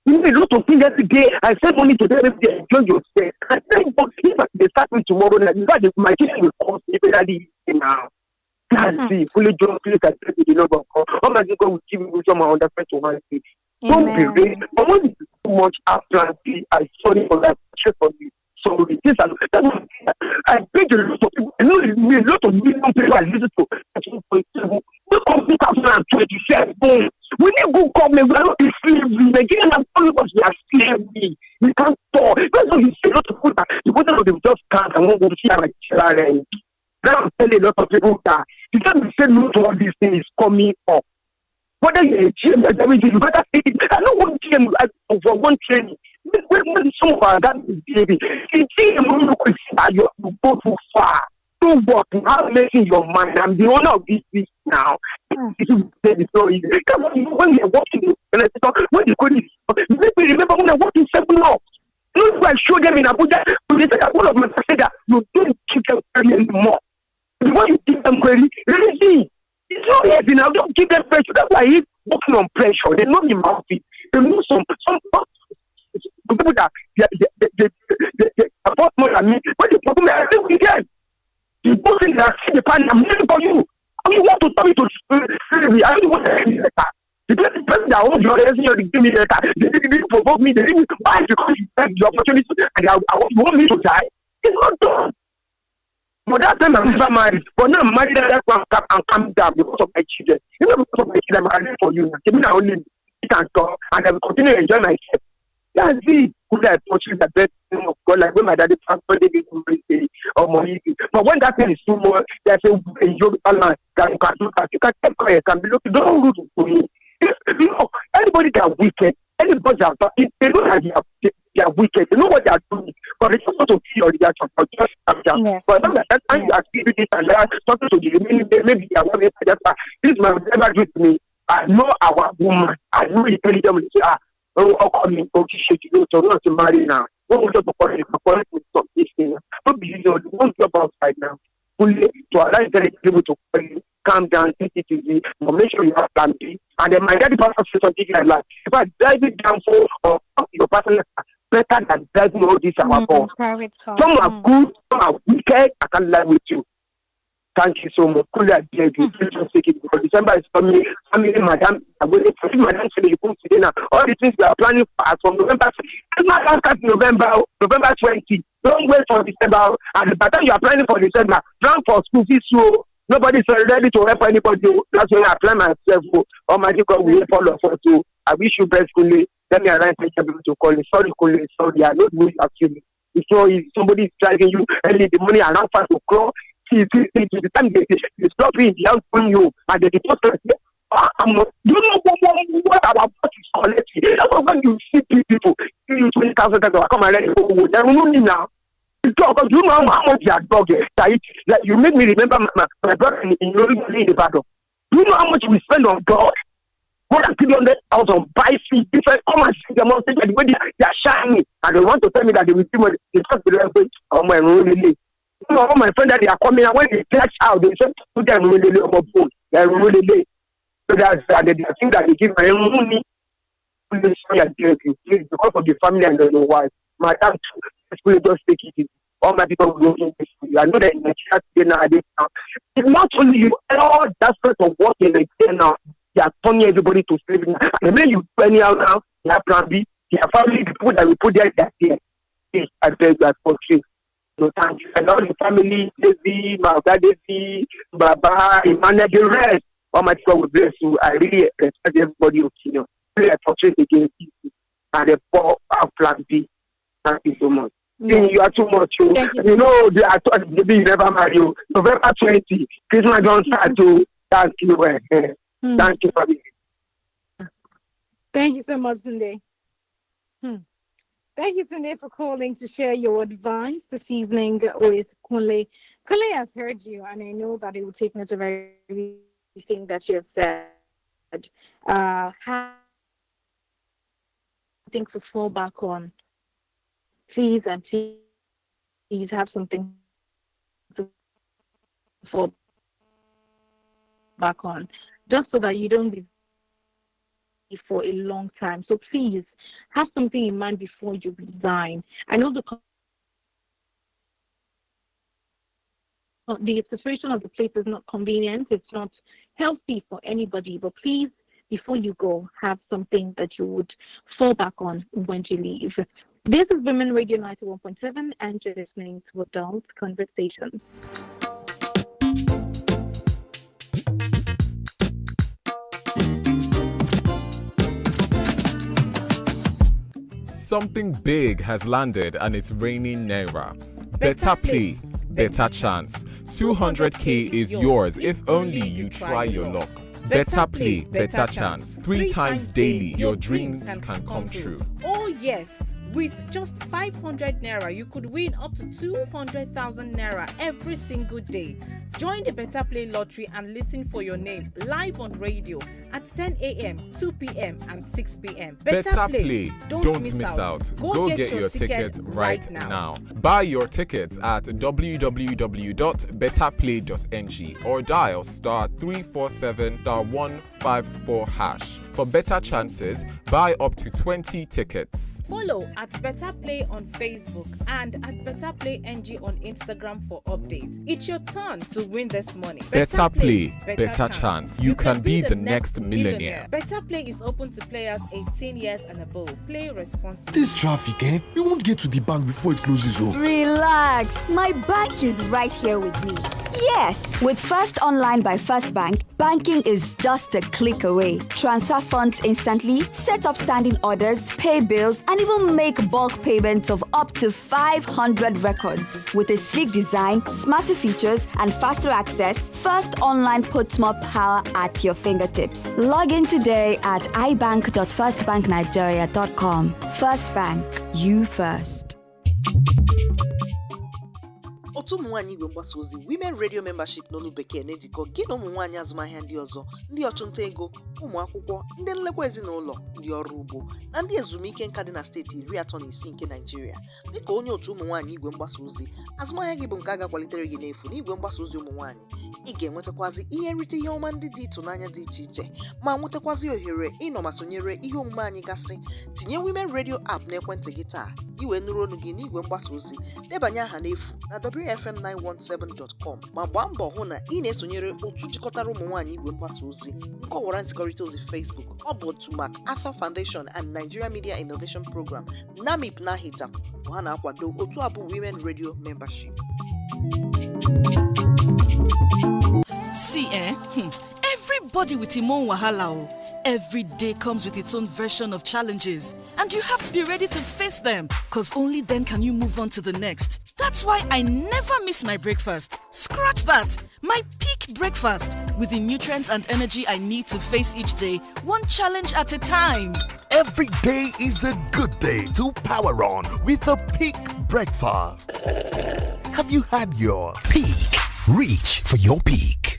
[SPEAKER 7] You need a lot of things every day. I send money to them every day. Enjoy yourself. I think if they start me tomorrow, like, my children will cost me now. Can't see. Fully job, please, I tell you the number of calls. All my people will give you some understand to one thing. Don't be ready. But when you do too much after I sorry for that. Check for you. Sorry. I beg a lot of people. I know a lot of million people I listen to. We come 2027. We need to go come and we are not in slavery. Again, I'm telling us we are slavery. We can't talk. That's why you see a lot of people that the person of them just can't and won't go to see my children. Now I'm telling a lot of people that you can't say no to all these things coming up. Whether you're a GM or everything, you better say it. I don't want GM for one training. When some of our guys is baby, you see them look at you go too far. Don't work. You have making your mind. I'm the owner of this now. It's so easy. Because when you're working, when you couldn't, remember when I worked in 7 up. Look, I showed them in Abuja. They said that one of my said that you don't keep them query anymore. When you keep them query, really, it's not easy now. Don't keep them pressure. That's why he's working on pressure. They know me mouthy. They know some people that they support more than me. But the problem is, I think we get. The person that see the pan, I'm looking for you. I mean, want to tell me to slavery. I don't want to give me letter. The person that owns your resume, they give me letter. They didn't provoke me. They didn't. Why? Because you have the opportunity and you want me to die. It's not done. But that time I'm never married. But now I'm married and that's why I'm coming down because of my children. You know, because of my children, I'm ready for you. Give me now only can talk and I will continue to enjoy myself. That's it. Who I touch the best thing of God, like when my daddy transferred the or money. But when that thing is too much, there's a yoga balance that you can do that. You can keep quiet and be looking. Don't root to me. You know, anybody that are wicked, anybody that are they know that they are wicked. They know what they are doing. But they just want to see your reaction. But just yes. But that time you are giving this and that, talking to the remaining, maybe they are one this is my never do to me. I know our woman. I know the intelligent say, oh, coming, okay, shit, you know, so not to marry now. What was the correct with some this thing? Don't be, you know, the one job outside now. Fully to allow people to call you calm down, take it easy, but make sure you have plan B. And then my daddy pastor said something like that. If I drive it down for or your personal better than driving all this our boss. Some are good, some are wicked. I can't lie with you. Thank you so much. Kunle, I beg you. Please just take it because December is coming. Family, madam, I'm going to see madam say you come today now. All the things we are planning for us from November. It's not start November 20. Don't wait for December. And by the time you are planning for December, plan for school fees. So nobody's ready to help anybody. That's why I plan myself. Almighty God will help all of us. So I wish you best, Kunle. Let me arrange people to call you. Sorry, Kunle. Sorry, I'm not going to ask you. If somebody is driving you early in the morning around 5 o'clock, the time they stop in the house from you and they post you know what our boss is collecting. That's why when you see people give you 20,000 dollars, come and let it go. There will no need now. Because you know how much your dog is. Like you make me remember my brother in the battle. You know how much we spend on God? More than 300,000 buy feet, different come and see them on stage the way they are shining. And they want to tell me that they will see when they start to level on my really. You know, all my friends that they are coming and when they catch out, they say to them really late on my phone. They're really late. So that's the thing that they give my money. Please, because of the family and the wife. My dad, just take it easy. All my people will go this. I know that in Nigeria today nowadays now. It's not only you, all that sort of work in Nigeria now. They are turning everybody to slavery. And then you turn out now, you have plan B, you have family, the people that we put there, that's there. Please, I beg that for you. So thank you. And all the family, Daisy, my dad, Daisy, Baba, Emmanuel, the rest, all my people will bless you. I really respect everybody's opinion. Really, I frustrate against you. And the poor plan B. Thank you so much. Yes. You are too much. You know, I thought maybe you never marry you. November 20, Christmas don't start to thank you. Thank you for me.
[SPEAKER 4] Thank you so much, Tunde. Thank you, Tunde, for calling to share your advice this evening with Kunle. Kunle has heard you, and I know that it will take note of everything that you have said. Have things to fall back on. Please and please have something to fall back on, just so that you don't be for a long time. So please have something in mind before you resign. I know the situation of the place is not convenient, it's not healthy for anybody, but please, before you go, have something that you would fall back on when you leave. This is Women Radio 91.7 and you're listening to Adult Conversations.
[SPEAKER 12] Something big has landed and it's raining Naira. Better play, better chance. 200k is yours if only you try your luck. Better play, better chance. 3 times daily, your dreams can come true.
[SPEAKER 13] Oh yes. With just 500 Naira, you could win up to 200,000 Naira every single day. Join the Better Play Lottery and listen for your name live on radio at 10 a.m., 2 p.m. and 6 p.m.
[SPEAKER 12] Better Play. Don't miss out. Go get your ticket right now. Buy your tickets at www.betterplay.ng or dial *347*154# for better chances. Buy up to 20 tickets.
[SPEAKER 13] Follow at Better Play on Facebook and at Better Play NG on Instagram for updates. It's your turn to win this money.
[SPEAKER 12] Better Play, better chance. You can be the next millionaire.
[SPEAKER 13] Better Play is open to players 18 years and above. Play responsibly.
[SPEAKER 23] This traffic, we won't get to the bank before it closes.
[SPEAKER 14] Relax. My bank is right here with me. Yes, with First Online by First Bank, banking is just a click away. Transfer funds instantly, set up standing orders, pay bills, and even make bulk payments of up to 500 records. With a sleek design, smarter features, and faster access, First Online puts more power at your fingertips. Log in today at ibank.firstbanknigeria.com. First Bank, you first.
[SPEAKER 15] otu ụmụ nwaanyị igwe mgbasa ozi Women Radio Membership n'olu bekee na-ejikọ gị na ụmụ nwaanyị azụmahịa ndị ọzọ, ndị ọchụnta ego, ụmụ akwụkwọ, ndị nlekwa ezinụlọ, ndị ọrụ ugbo na ndị ezumike nka dị na steeti 36 nke Naịjirịa. Dịka onye otu ụmụ nwaanyị igwe mgbasa ozi, azụmahịa gị bụ nke a ga-akwalitere gị n'efu n'igwe mgbasa ozi ụmụ nwaanyị. Ị ga-enwetakwazi ihe nrite ihe ọma ndị dị ịtụnanya dị iche iche ma nwetakwazi ohere ịnọ ma sonyere ihe omume anyị gasị. Tinye Women Radio app n'ekwentị gị taa i wee nụrụ olu gị n'igwe mgbasa ozi. Debanye aha n'efu na wfm917.com ma gbaa mbọ hụ na ị na-esonyere otu jikọtara ụmụ nwaanyị igwe mgbasa ozi nke ọwara nzikọrịta ozi Facebook. Ọ bụ otu Mark Arthur Foundation and Nigeria Media Innovation Program NAMIP na-ahịta bụ ha na-akwado otu abụ Women Radio Membership.
[SPEAKER 16] See, everybody with him own wahala. Every day comes with its own version of challenges, and you have to be ready to face them, because only then can you move on to the next. That's why I never miss my breakfast. Scratch that! My peak breakfast, with the nutrients and energy I need to face each day, one challenge at a time.
[SPEAKER 17] Every day is a good day to power on with a peak breakfast. Have you had your peak? Reach for your peak.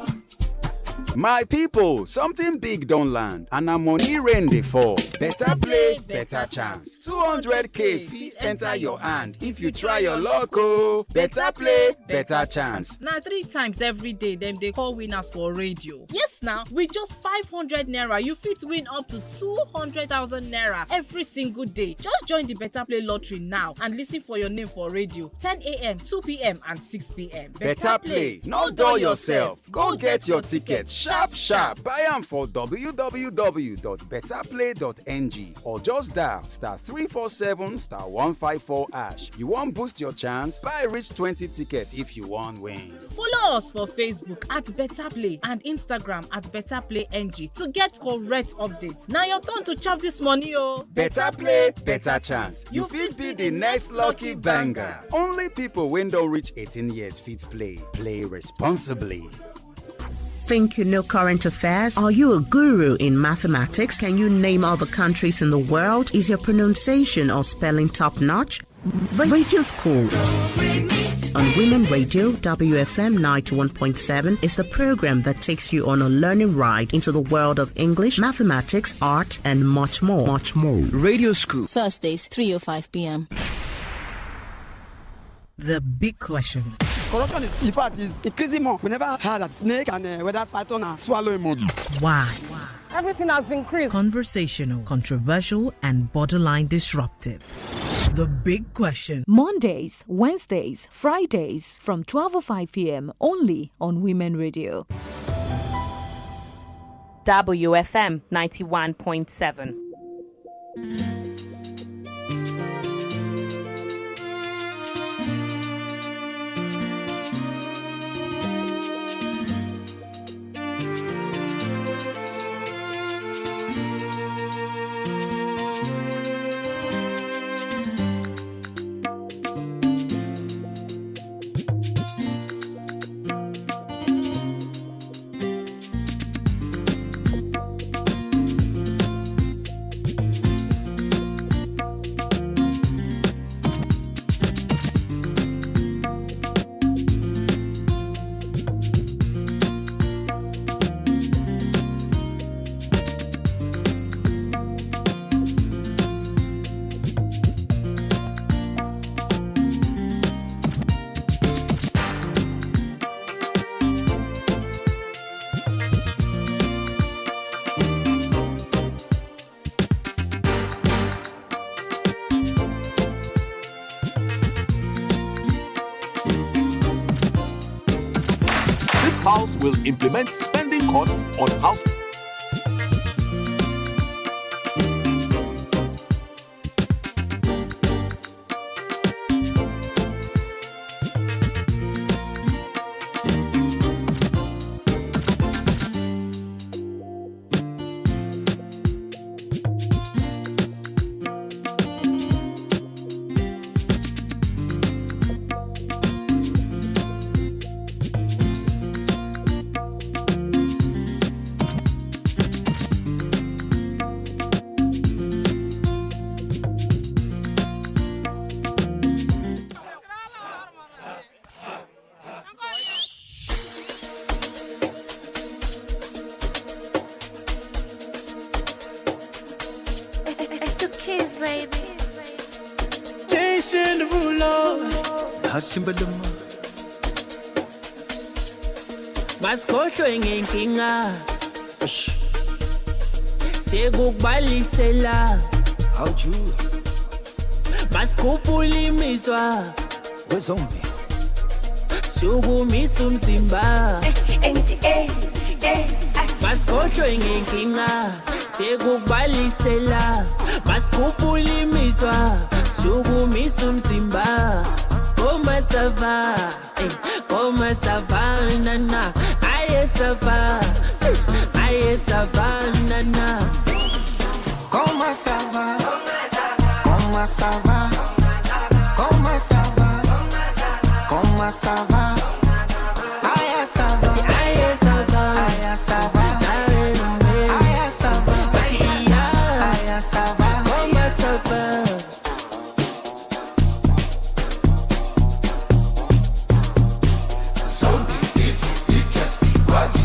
[SPEAKER 24] My people, something big don't land, and I'm money rain dey fall. Better play, better chance. 200k fit enter your hand if you try your luck. Oh, better play, better chance.
[SPEAKER 13] Now 3 times every day, them they call winners for radio. Yes, now with just 500 naira, you fit win up to 200,000 naira every single day. Just join the Better Play lottery now and listen for your name for radio. 10 a.m., 2 p.m. and 6 p.m.
[SPEAKER 24] Better play, no dull yourself. Go get your ticket. Sharp. Buy them for www.betterplay.ng or just dial *347*154#. You want boost your chance? Buy reach 20 tickets if you want win.
[SPEAKER 13] Follow us for Facebook at Better Play and Instagram at Better Play NG to get correct updates. Now your turn to chop this money, oh.
[SPEAKER 24] Better play, better chance. You fit be the next lucky banger. Only people when don't reach 18 years fit play. Play responsibly.
[SPEAKER 3] Think you know current affairs? Are you a guru in mathematics? Can you name all the countries in the world? Is your pronunciation or spelling top-notch? Radio School on Women Radio WFM 91.7 is the program that takes you on a learning ride into the world of English, mathematics, art, and much more.
[SPEAKER 25] Radio School.
[SPEAKER 19] Thursdays, 3:05 p.m.
[SPEAKER 3] The big question.
[SPEAKER 26] Corruption is, in fact, is increasing more. We never had a snake and whether python and swallow more.
[SPEAKER 3] Why?
[SPEAKER 26] Everything has increased.
[SPEAKER 3] Conversational, controversial, and borderline disruptive. The big question.
[SPEAKER 27] Mondays, Wednesdays, Fridays from 12:05 p.m. only on Women Radio.
[SPEAKER 28] WFM 91.7.
[SPEAKER 29] House will implement spending cuts on house.
[SPEAKER 1] to kiss, baby.
[SPEAKER 2] Chasing the ruler.
[SPEAKER 5] Hasimbadama.
[SPEAKER 2] Maskosho ingenkinga. Sekukubalisela.
[SPEAKER 5] How'd you?
[SPEAKER 2] Masikupulimiswa.
[SPEAKER 5] Wezombi.
[SPEAKER 2] Sukumisa umzimba.
[SPEAKER 1] Engithi
[SPEAKER 2] Maskosho ingenkinga. Sekukubalisela. Masikupulimiswa. Sukumisa umzimba. Koma sava. Koma savana. Aye sava. Aye savana.
[SPEAKER 1] Comment ça va? Comment ça va? Comment ça va? Comment ça va? Aïe ça va. Aïe ça va. Aïe ça va. Aïe ça va. Aïe ça va.
[SPEAKER 2] Comment ça va?
[SPEAKER 5] So easy, you just be buggy.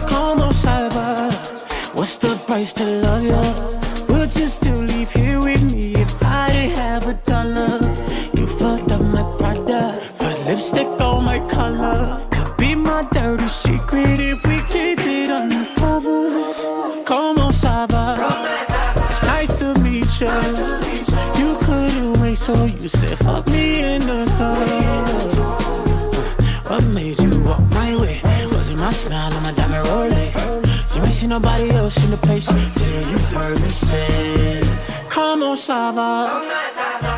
[SPEAKER 2] Comment ça va? What's the price to love you? Would you still live here with me if I didn't have $1? You fucked up my Prada, put lipstick on my collar. Could be my dirty secret if we keep it undercover. Comment ça va? It's nice to meet you. You couldn't wait, so you said fuck me in the club. What made you walk my way? Was it my smile or my diamond rolling? You ain't seen nobody else in the place till you heard me say, comment ça va?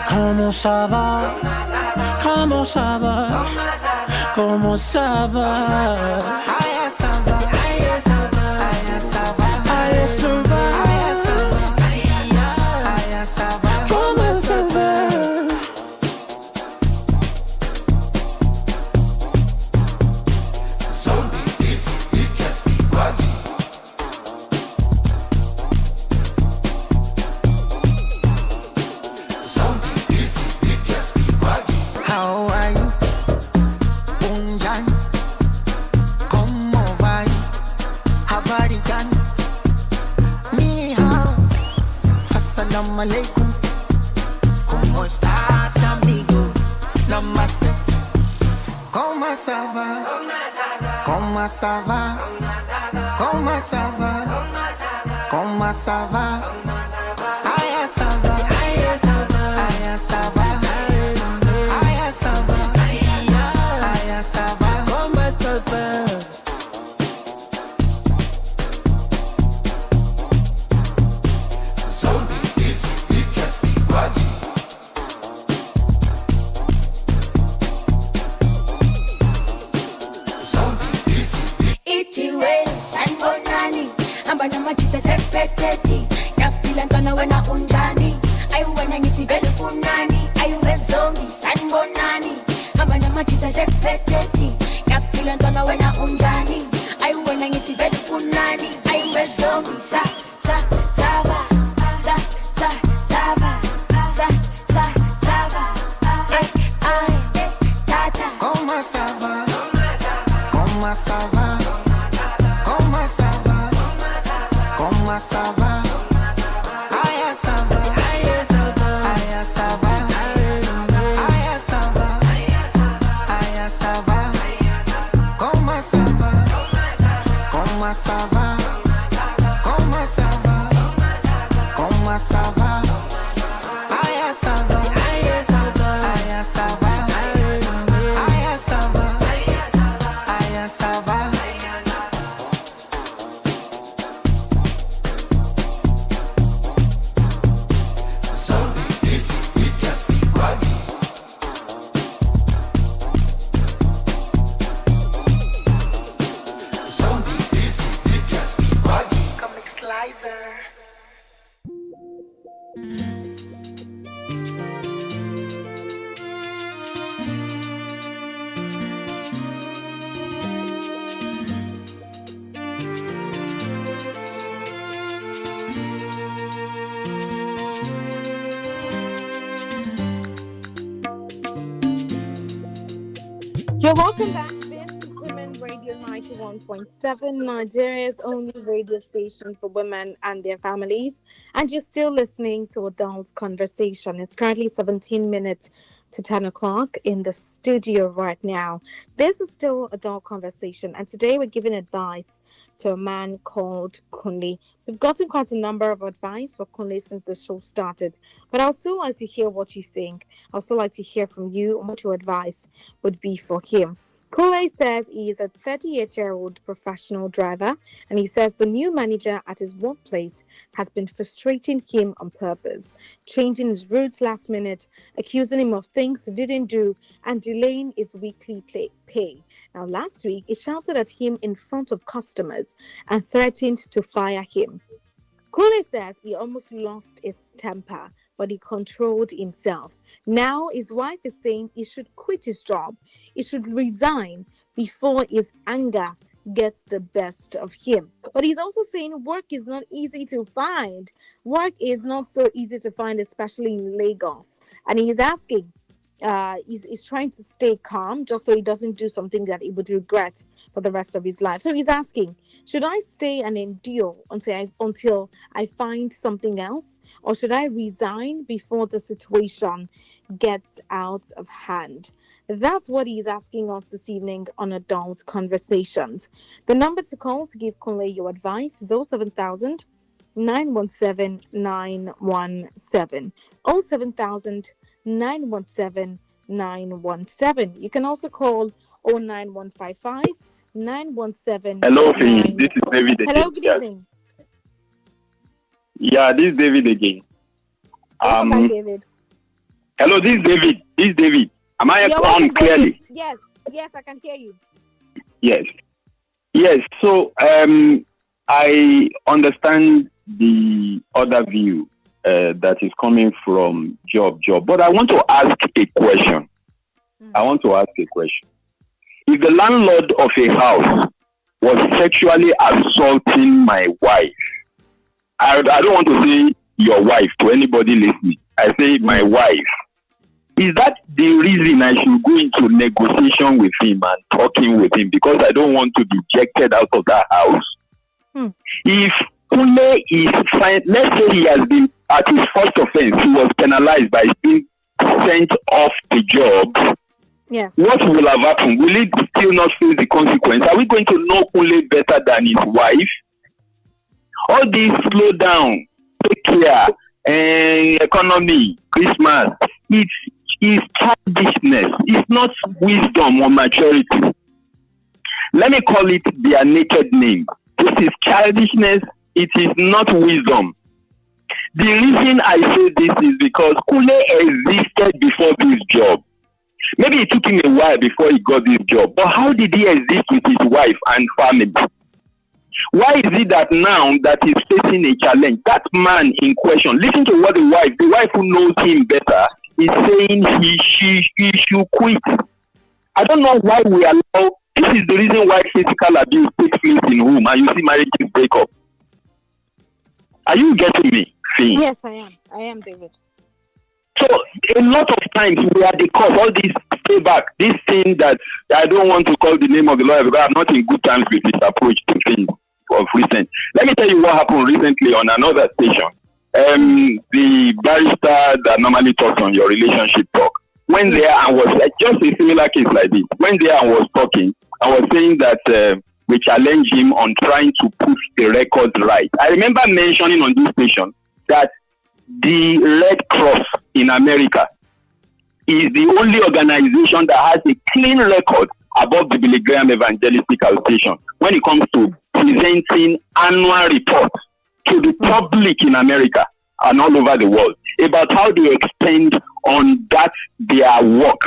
[SPEAKER 2] Comment ça va? Comment ça va? Comment ça va?
[SPEAKER 1] Aïe ça va. Aïe ça va. Aïe ça va.
[SPEAKER 2] Aïe ça va.
[SPEAKER 1] Aïe ça va. Aïe ça va.
[SPEAKER 2] Comment ça va?
[SPEAKER 5] So easy, you just be buggy. So easy, you just be buggy.
[SPEAKER 1] How are you? Unjan. ¿Cómo va? Habari gani? Ni hao. Assalamu alaikum. ¿Cómo estás, amigo? Namaste. ¿Cómo ça va? ¿Cómo ça va? ¿Cómo ça va? ¿Cómo ça va? Aïe ça va. Aïe ça va. Aïe ça va. Aïe ça va. Aïe ça va.
[SPEAKER 2] Comment ça va?
[SPEAKER 5] So easy, you just be buggy. So easy,
[SPEAKER 1] Itiwe sanbonani amba namachita sekpeteti yapila ntwana wena unjani ayiwena ngithi vele funani ayiwe zombi sanbonani amba namachita sekpeteti yapila ntwana wena unjani ayiwena ngithi vele funani ayiwe zombi sava tata
[SPEAKER 2] Comment ça va?
[SPEAKER 1] Comment ça va? Comment ça va? Comment ça va? Aïe ça va. Aïe ça va. Aïe ça va. Aïe ça va. Aïe ça va. Comment ça va? Comment ça va? Comment ça va? Comment ça va? Aïe ça va. Aïe ça va. Aïe ça va. Aïe ça va. Aïe ça va.
[SPEAKER 5] so easy, you just be buggy. So easy, you just be buggy.
[SPEAKER 1] Comic Slicer.
[SPEAKER 4] You're welcome back to Women Radio 91.7, Nigeria's only radio station for women and their families. And you're still listening to Adult Conversation. It's currently 17 minutes to 10 o'clock in the studio right now. This is still Adult Conversation, and today we're giving advice to a man called Kunle. We've gotten quite a number of advice for Kunle since the show started, but I'd also like to hear what you think. I'd also like to hear from you what your advice would be for him. Kunle says he is a 38-year-old professional driver, and he says the new manager at his workplace has been frustrating him on purpose, changing his routes last minute, accusing him of things he didn't do, and delaying his weekly pay. Now, last week, he shouted at him in front of customers and threatened to fire him. Kunle says he almost lost his temper, but he controlled himself. Now his wife is saying he should quit his job. He should resign before his anger gets the best of him. But he's also saying work is not easy to find. Work is not so easy to find, especially in Lagos. And he's asking, he's trying to stay calm just so he doesn't do something that he would regret for the rest of his life. So he's asking, should I stay and endure until I find something else, or should I resign before the situation gets out of hand? That's what he's asking us this evening on Adult Conversations. The number to call to give Kunle your advice is 07000 917 917. 07000 917 917. You can also call 09155 917.
[SPEAKER 8] Hello, Finn. This is David again.
[SPEAKER 4] Hello, good evening.
[SPEAKER 8] Yeah, this is David again.
[SPEAKER 4] Hi, David.
[SPEAKER 8] Hello, this is David. This is David. Am I on clearly?
[SPEAKER 4] Yes, I can hear you.
[SPEAKER 8] Yes. So, I understand the other view that is coming from job, but I want to ask a question. If the landlord of a house was sexually assaulting my wife, I don't want to say your wife to anybody listening. I say my wife. Is that the reason I should go into negotiation with him and talking with him because I don't want to be ejected out of that house? If Kunle is fine, let's say he has been at his first offense, he was penalized by being sent off the job.
[SPEAKER 4] Yes.
[SPEAKER 8] What will have happened? Will he still not face the consequence? Are we going to know Kunle better than his wife? All this slow down, take care, economy, Christmas, it's childishness. It's not wisdom or maturity. Let me call it their naked name. This is childishness. It is not wisdom. The reason I say this is because Kunle existed before this job. Maybe it took him a while before he got this job, but how did he exist with his wife and family? Why is it that now that he's facing a challenge, that man in question, listen to what the wife who knows him better, is saying she should quit. I don't know why we allow, this is the reason why physical abuse takes place in home and you see marriages break up. Are you getting me, Finn?
[SPEAKER 4] Yes, I am. I am, David.
[SPEAKER 8] So a lot of times we are the cause, all this stay back, this thing that I don't want to call the name of the lawyer because I'm not in good terms with this approach to things of recent. Let me tell you what happened recently on another station. The barrister that normally talks on your relationship talk went there and was like, just a similar case like this. Went there and was talking and was saying that we challenge him on trying to put the records right. I remember mentioning on this station that the Red Cross in America is the only organization that has a clean record above the Billy Graham Evangelical Station when it comes to presenting annual reports to the public in America and all over the world about how they extend on that their work.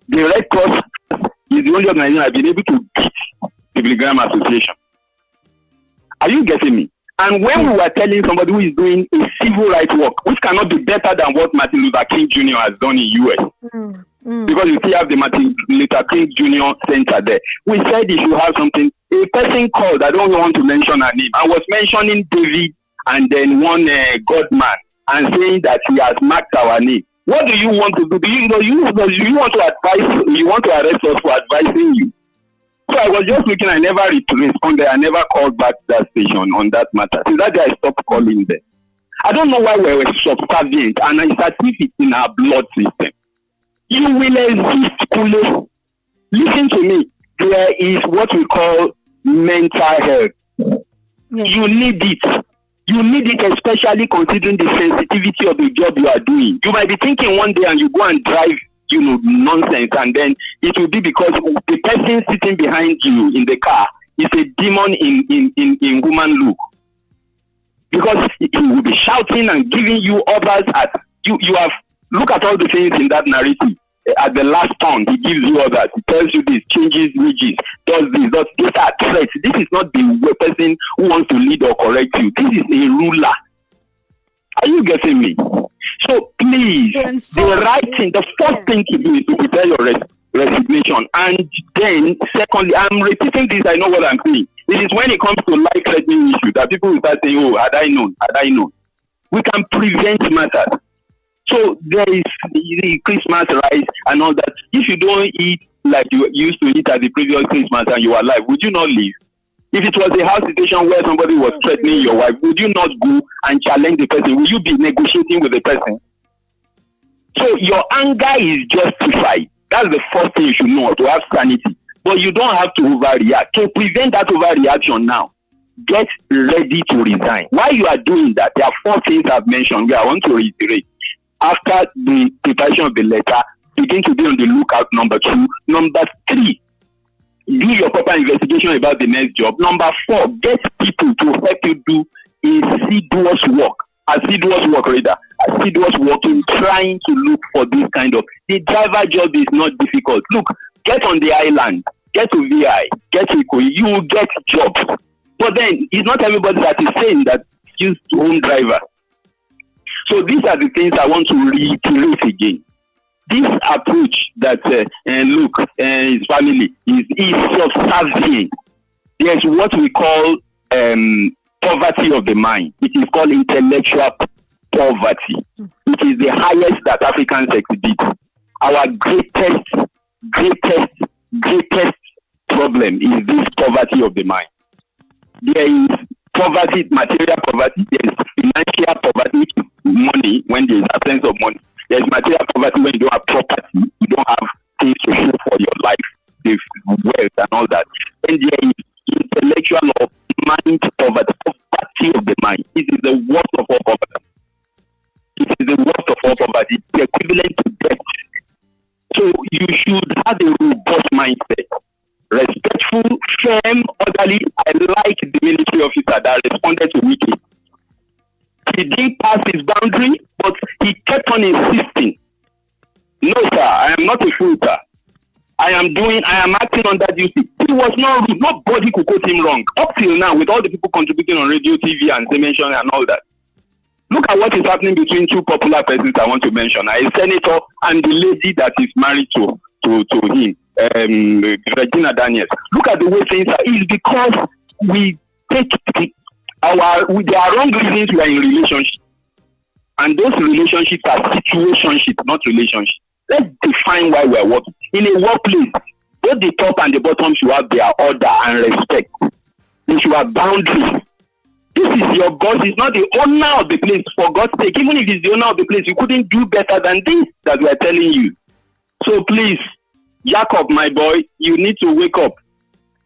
[SPEAKER 8] The Red Cross is the only organization that has been able to beat the Billy Graham Association. Are you getting me? And when we were telling somebody who is doing a civil rights work, which cannot be better than what Martin Luther King Jr. has done in U.S., because you still have the Martin Luther King Jr. Center there, we said he should have something. A person called, I don't want to mention her name, I was mentioning David and then one Godman and saying that he has marked our name. What do you want to do? You want to advise? You want to arrest us for advising you? So I was just looking, I never responded, I never called back that station on that matter. Since that day I stopped calling them. I don't know why we were subservient, and it's as if it's in our blood system. You will exist, Kunle. Listen to me. There is what we call mental health. Yes. You need it. You need it, especially considering the sensitivity of the job you are doing. You might be thinking one day and you go and drive, nonsense, and then it will be because the person sitting behind you in the car is a demon in human look. Because he will be shouting and giving you orders at you have look at all the things in that narrative. At the last turn, he gives you orders. He tells you this, changes wages, does this, does these are threats. This is not the person who wants to lead or correct you. This is a ruler. Are you getting me? So please, the right thing, the first thing to do is to prepare your resignation. And then, secondly, I'm repeating this, I know what I'm saying. It is when it comes to life-threatening issues that people will start saying, oh, had I known. We can prevent matters. So there is the Christmas rice and all that. If you don't eat like you used to eat at the previous Christmas and you are alive, would you not leave? If it was a house situation where somebody was threatening your wife, would you not go and challenge the person? Will you be negotiating with the person? So your anger is justified. That's the first thing you should know, to have sanity. But you don't have to overreact. To prevent that overreaction now, get ready to resign. While you are doing that, there are 4 things I've mentioned where I want to reiterate. After the preparation of the letter, begin to be on the lookout, number 2. Number 3, do your proper investigation about the next job. Number 4, get people to help you do assiduous work in trying to look for this kind of. The driver job is not difficult. Look, get on the island, get to VI, get to Ikoyi, you will get jobs. But then, it's not everybody that is saying that use own driver. So these are the things I want to reiterate again. This approach that his family is subservient. There's what we call poverty of the mind. It is called intellectual poverty. It is the highest that Africans exhibit. Our greatest problem is this poverty of the mind. There is poverty, material poverty, there is financial poverty, which is money when there is absence of money. There is material poverty when you don't have property, you don't have things to show for your life, the wealth and all that. And there is intellectual or mind poverty of the mind. It is the worst of all poverty. It is the worst of all poverty. It's equivalent to death. So you should have a robust mindset. Respectful, firm, orderly. I like the military officer that responded to Wiki. He didn't pass his boundary, but he kept on insisting. No, sir, I am not a fool, sir. I am acting under duty. He was not rude. Nobody could quote him wrong. Up till now, with all the people contributing on radio, TV, and mention and all that. Look at what is happening between 2 popular persons I want to mention. A senator and the lady that is married to him. Regina Daniels. Look at the way things are. It's because we take there are wrong reasons we are in relationships. And those relationships are situationships, not relationships. Let's define why we are working. In a workplace, both the top and the bottom should have their order and respect. They should have boundaries. This is your boss. He's not the owner of the place, for God's sake. Even if he's the owner of the place, you couldn't do better than this that we are telling you. So please, Jacob, my boy, you need to wake up.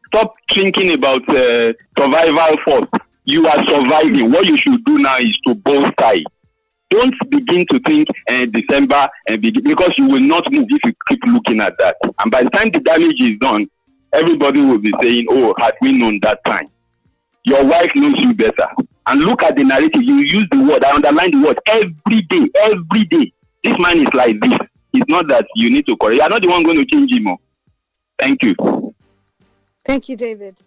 [SPEAKER 8] Stop thinking about survival first. You are surviving. What you should do now is to both sides. Don't begin to think December because you will not move if you keep looking at that. And by the time the damage is done, everybody will be saying, oh, had we known that time. Your wife knows you better. And look at the narrative. You use the word. I underline the word every day. Every day. This man is like this. It's not that you need to correct. You are not the one going to change him. More. Thank you.
[SPEAKER 4] Thank you, David.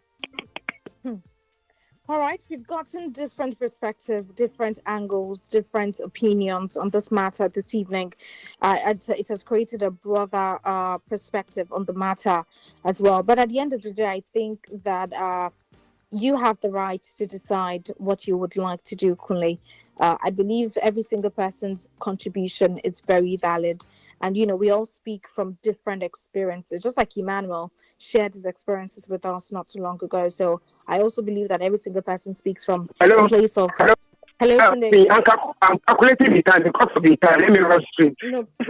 [SPEAKER 4] All right, we've gotten different perspectives, different angles, different opinions on this matter this evening. It has created a broader perspective on the matter as well. But at the end of the day, I think that you have the right to decide what you would like to do, Kunle. I believe every single person's contribution is very valid. And, we all speak from different experiences, just like Emmanuel shared his experiences with us not too long ago. So I also believe that every single person speaks from a place of... Hello, Tunde.
[SPEAKER 7] I'm calculating the time because of the time. Let me rush straight.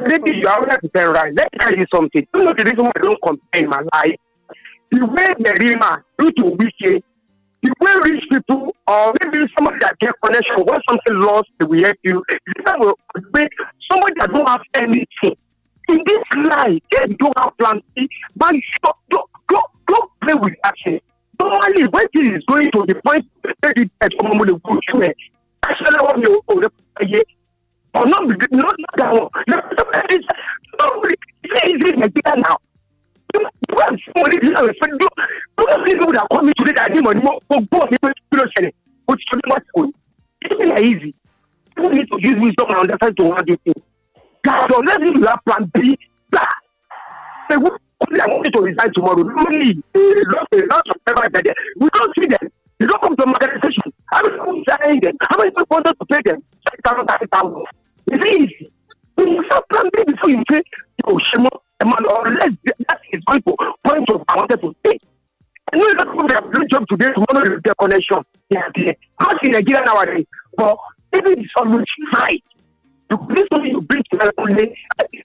[SPEAKER 7] Maybe you are to tell right. Let me tell you something. You know the reason why I don't compare in my life? The way the Rima due to wicked, the way rich people or maybe somebody that get connection when something lost, they will help you. Somebody that don't have anything. In this life, they don't have plan B, but don't play with that shit. Normally, when this is going to the point where the someone will go through it, actually, what you or not that one. It's easy like that now. Somebody people that call me today that I need money more for both people to which is not good. It's easy. You need to use wisdom and understand to handle things. God, unless you have plan B, I want you to resign tomorrow. Normally, lots of people that we don't see them. You don't come to an organization. How many people sign them? How many people wanted to pay them? 30,000. It's easy. When you have plan B before you say, Shemo, unless that is going to point to I wanted to pay. I know that people have a job today, tomorrow with their connection. How in Nigeria nowadays? But maybe it's always right. This is something you bring to the Kunle.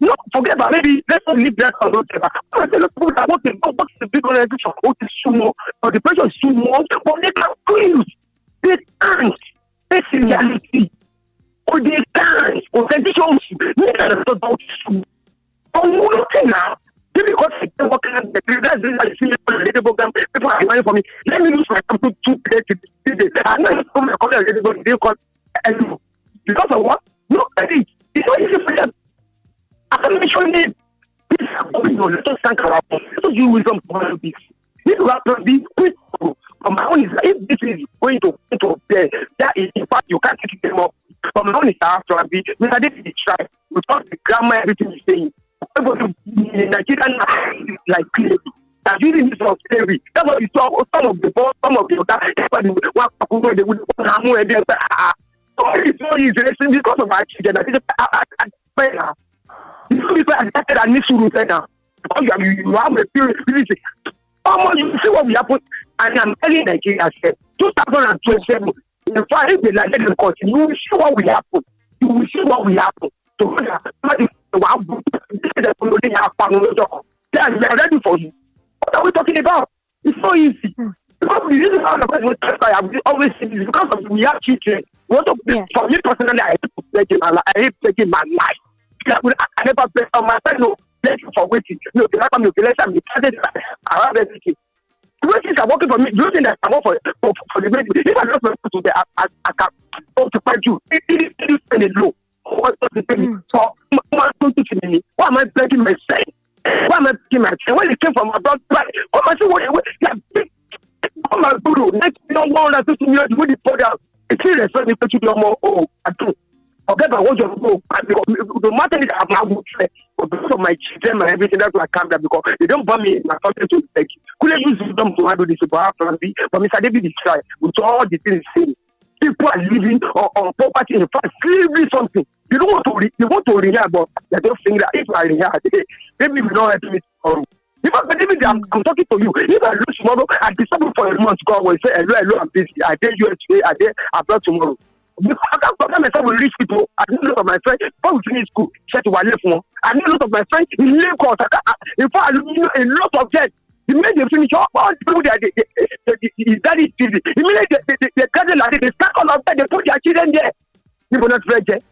[SPEAKER 7] No, forget about maybe let's not leave that or whatever. I tell people that what's the big organization? What is sumo? Or the pressure is too much, but they can do. They can't. That's the reality. Or they can't. Organizations, they can't talk sumo. Oh, nothing now. Just because I can't work in the that's the program. People are money for me. Let me lose my time to 2 days. I'm not going to call everybody. They call anymore. Because of what? No, I think it's not easy for them. I can mention it. Please, let us thank our people. Let us use wisdom to handle this. This will have to be quick. From my own is if this is going to that is in fact you can't take them up. From my own is I have to be. We had it to try. Without the grammar, everything is saying. Everybody in Nigeria like clearly. That using this of slavery. That's what you saw. Some of the boss, some of the other. They would it's not easy because of our children. People are started and need to now. Because you have a period. You see what we happen, and I'm telling Nigeria, 2027. In fact, if they like the court, you will see what will happen. You will see what will happen. So, they are ready for you. What are we talking about? It's so easy. Because the reason why the person I always say this because of we have children. For me personally, I hate taking my life. I never play on my friend. No, thank you for waiting. No, the last time you feel I have everything. The things are working for me. Do you think that I work for the way? If I don't to the I can occupy you. It is spend it low. What does it pay? So, why am I breaking my say? Why am I breaking my say? When it came from abroad, what am I saying? Come on, Guru. Next, no more than 50 million with the program. It's still respect to your more. Oh, I do. Forget about what you go. The matter is, I'm not good. But because of my children and everything, that's why I come there because they don't want me in my country to take. Could I use them to handle this? But Mr. David is trying with all the things saying. People are living on property. In fact, slavery something. You don't want to rehear, but they don't think that if I rehear, maybe we don't have to meet tomorrow. If I'm talking to you, if I lose tomorrow, I decide for a month, God will say, hello, I'm busy. I dare you today, I dare abroad tomorrow. Because I can't compare myself with rich people. I know a lot of my friends, before we finish school, said to Wale Fun. I know a lot of my friends in Lagos. In fact, I know a lot of them. The minute they finish all the people that is very busy. The minute they gather like they start all of them, they put their children there. People not ready.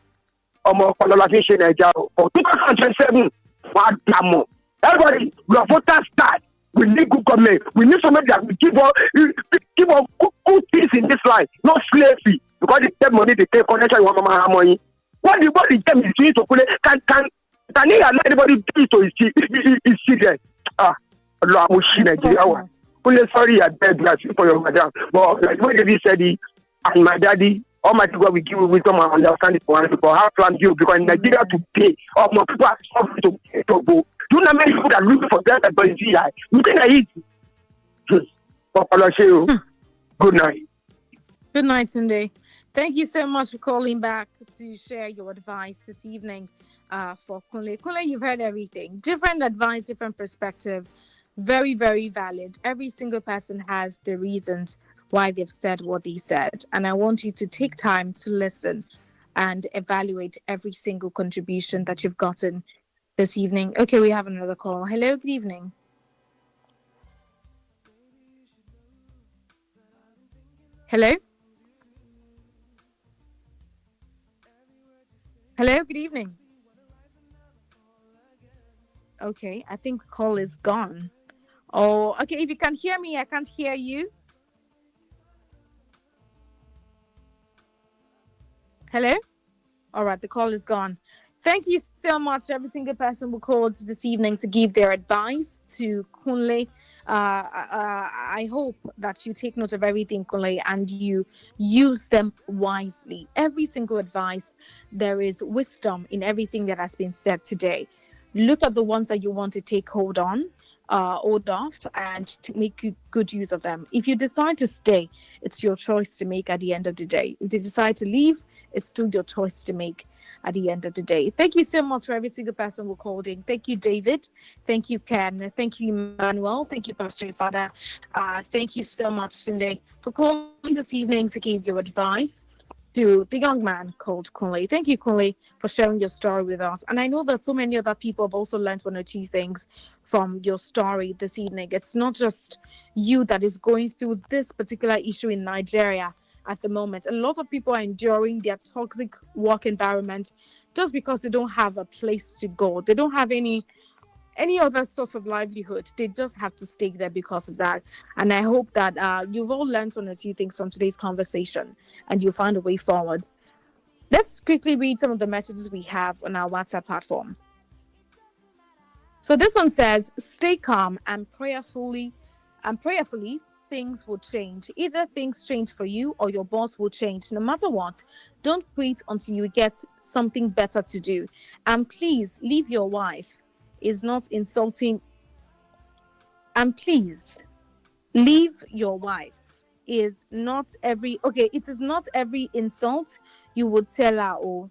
[SPEAKER 7] For 2027, what more? Everybody, we are voters start. We need good government. We need somebody that will give us good things in this life, not slavery. Because they take money, they take connection with mama money. What the them is doing to Kunle, can he allow anybody do it to his children? Allah, I'm Nigeria. Kunle, sorry, I beg you for your madam. But like what David said, and my daddy, Almighty God will give you wisdom and understanding for people. How to you because in Nigeria to pay, or more people are suffering to go. Do you know many people that are looking for that but it's GI? You think I eat? Good night.
[SPEAKER 4] Good night, Tunde. Thank you so much for calling back to share your advice this evening for Kunle. Kunle, you've heard everything. Different advice, different perspective. Very, very valid. Every single person has the reasons why they've said what they said. And I want you to take time to listen and evaluate every single contribution that you've gotten this evening. Okay, we have another call. Hello, good evening. Hello? Hello, good evening. Okay, I think the call is gone. Oh, okay, if you can hear me, I can't hear you. Hello? All right, the call is gone. Thank you so much to every single person who called this evening to give their advice to Kunle. I hope that you take note of everything, Kunle, and you use them wisely. Every single advice, there is wisdom in everything that has been said today. Look at the ones that you want to take hold off, and to make good use of them. If you decide to stay, it's your choice to make at the end of the day. If you decide to leave, it's still your choice to make at the end of the day. Thank you so much for every single person who called in. Thank you, David. Thank you, Ken. Thank you, Emmanuel. Thank you, Pastor Father. Thank you so much, Cindy, for calling this evening to give your advice to the young man called Kunle. Thank you, Kunle, for sharing your story with us. And I know that so many other people have also learned one or two things from your story this evening. It's not just you that is going through this particular issue in Nigeria at the moment. A lot of people are enduring their toxic work environment just because they don't have a place to go. They don't have any other source of livelihood. They just have to stay there because of that. And I hope that you've all learned one or two things from today's conversation and you find a way forward. Let's quickly read some of the messages we have on our WhatsApp platform. So this one says, stay calm and prayerfully things will change. Either things change for you or your boss will change. No matter what, don't quit until you get something better to do. And please leave your wife. Is not insulting. And please leave your wife. It is not every insult you would tell her,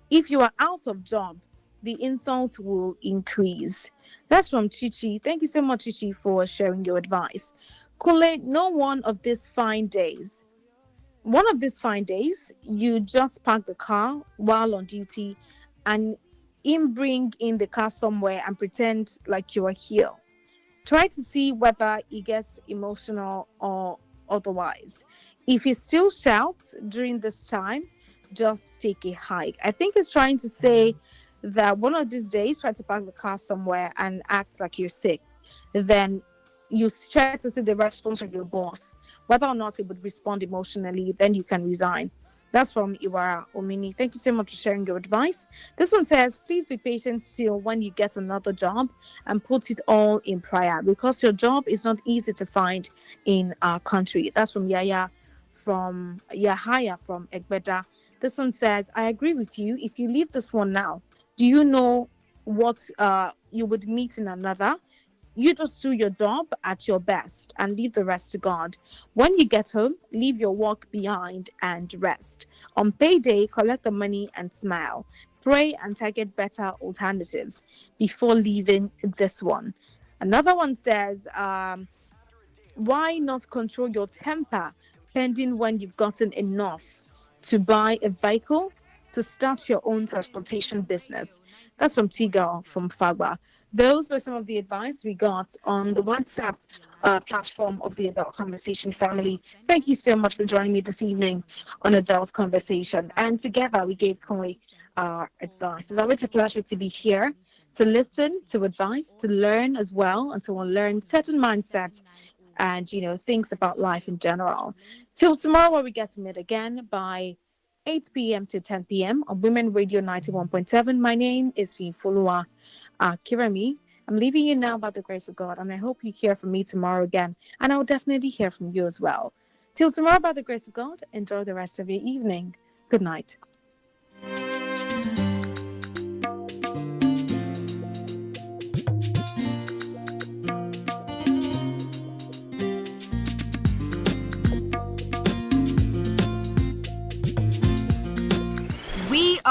[SPEAKER 4] if you are out of job, the insult will increase. That's from Chichi. Thank you so much, Chichi, for sharing your advice. Kunle, one of these fine days, you just park the car while on duty and bring in the car somewhere and pretend like you are here. Try to see whether he gets emotional or otherwise. If he still shouts during this time, just take a hike. I think he's trying to say that one of these days, try to park the car somewhere and act like you're sick. Then you try to see the response of your boss. Whether or not he would respond emotionally, then you can resign. That's from Iwara Omini. Thank you so much for sharing your advice. This one says, please be patient till when you get another job and put it all in prayer because your job is not easy to find in our country. That's from Yahaya from Egbeda. This one says, I agree with you. If you leave this one now, do you know what you would meet in another? You just do your job at your best and leave the rest to God. When you get home, leave your work behind and rest. On payday, collect the money and smile. Pray and target better alternatives before leaving this one. Another one says, why not control your temper pending when you've gotten enough to buy a vehicle to start your own transportation business? That's from Tiga from Fagba. Those were some of the advice we got on the WhatsApp platform of the Adult Conversation family. Thank you so much for joining me this evening on Adult Conversation. And together we gave Kunle our advice. It's always a pleasure to be here, to listen, to advise, to learn as well, and to learn certain mindsets and, things about life in general. Till tomorrow where we get to meet again by 8 p.m. to 10 p.m. on Women Radio 91.7. My name is Finfolua Kirami. I'm leaving you now by the grace of God, and I hope you hear from me tomorrow again, and I will definitely hear from you as well. Till tomorrow, by the grace of God, enjoy the rest of your evening. Good night.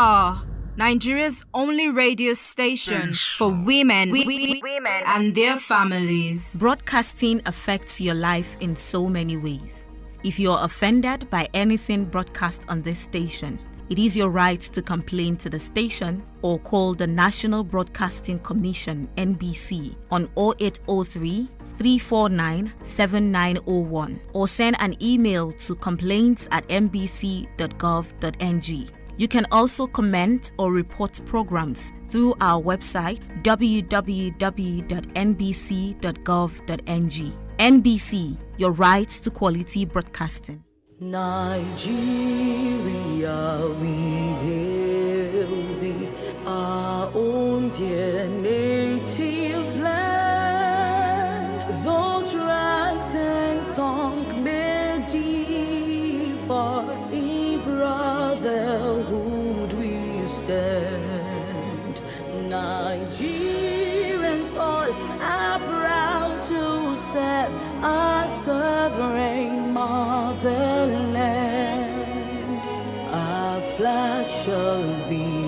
[SPEAKER 6] are Nigeria's only radio station for women and their families.
[SPEAKER 3] Broadcasting affects your life in so many ways. If you're offended by anything broadcast on this station, it is your right to complain to the station or call the National Broadcasting Commission (NBC) on 0803 349 7901 or send an email to complaints@nbc.gov.ng. You can also comment or report programs through our website www.nbc.gov.ng. NBC, your right to quality broadcasting.
[SPEAKER 9] Nigeria, we hail thee, our own dear native land. Though tribes and tongue may differ, in brotherhood we stand. Nigerians all are proud to serve our sovereign motherland. Our flag shall be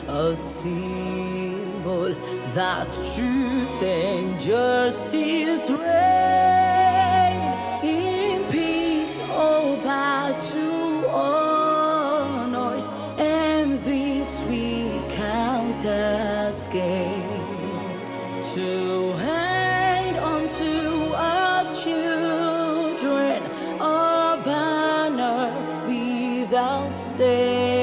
[SPEAKER 9] a symbol that truth and justice reign. In peace, oh, back to honor it, and this we count as gain. To hand unto our children a banner without stain.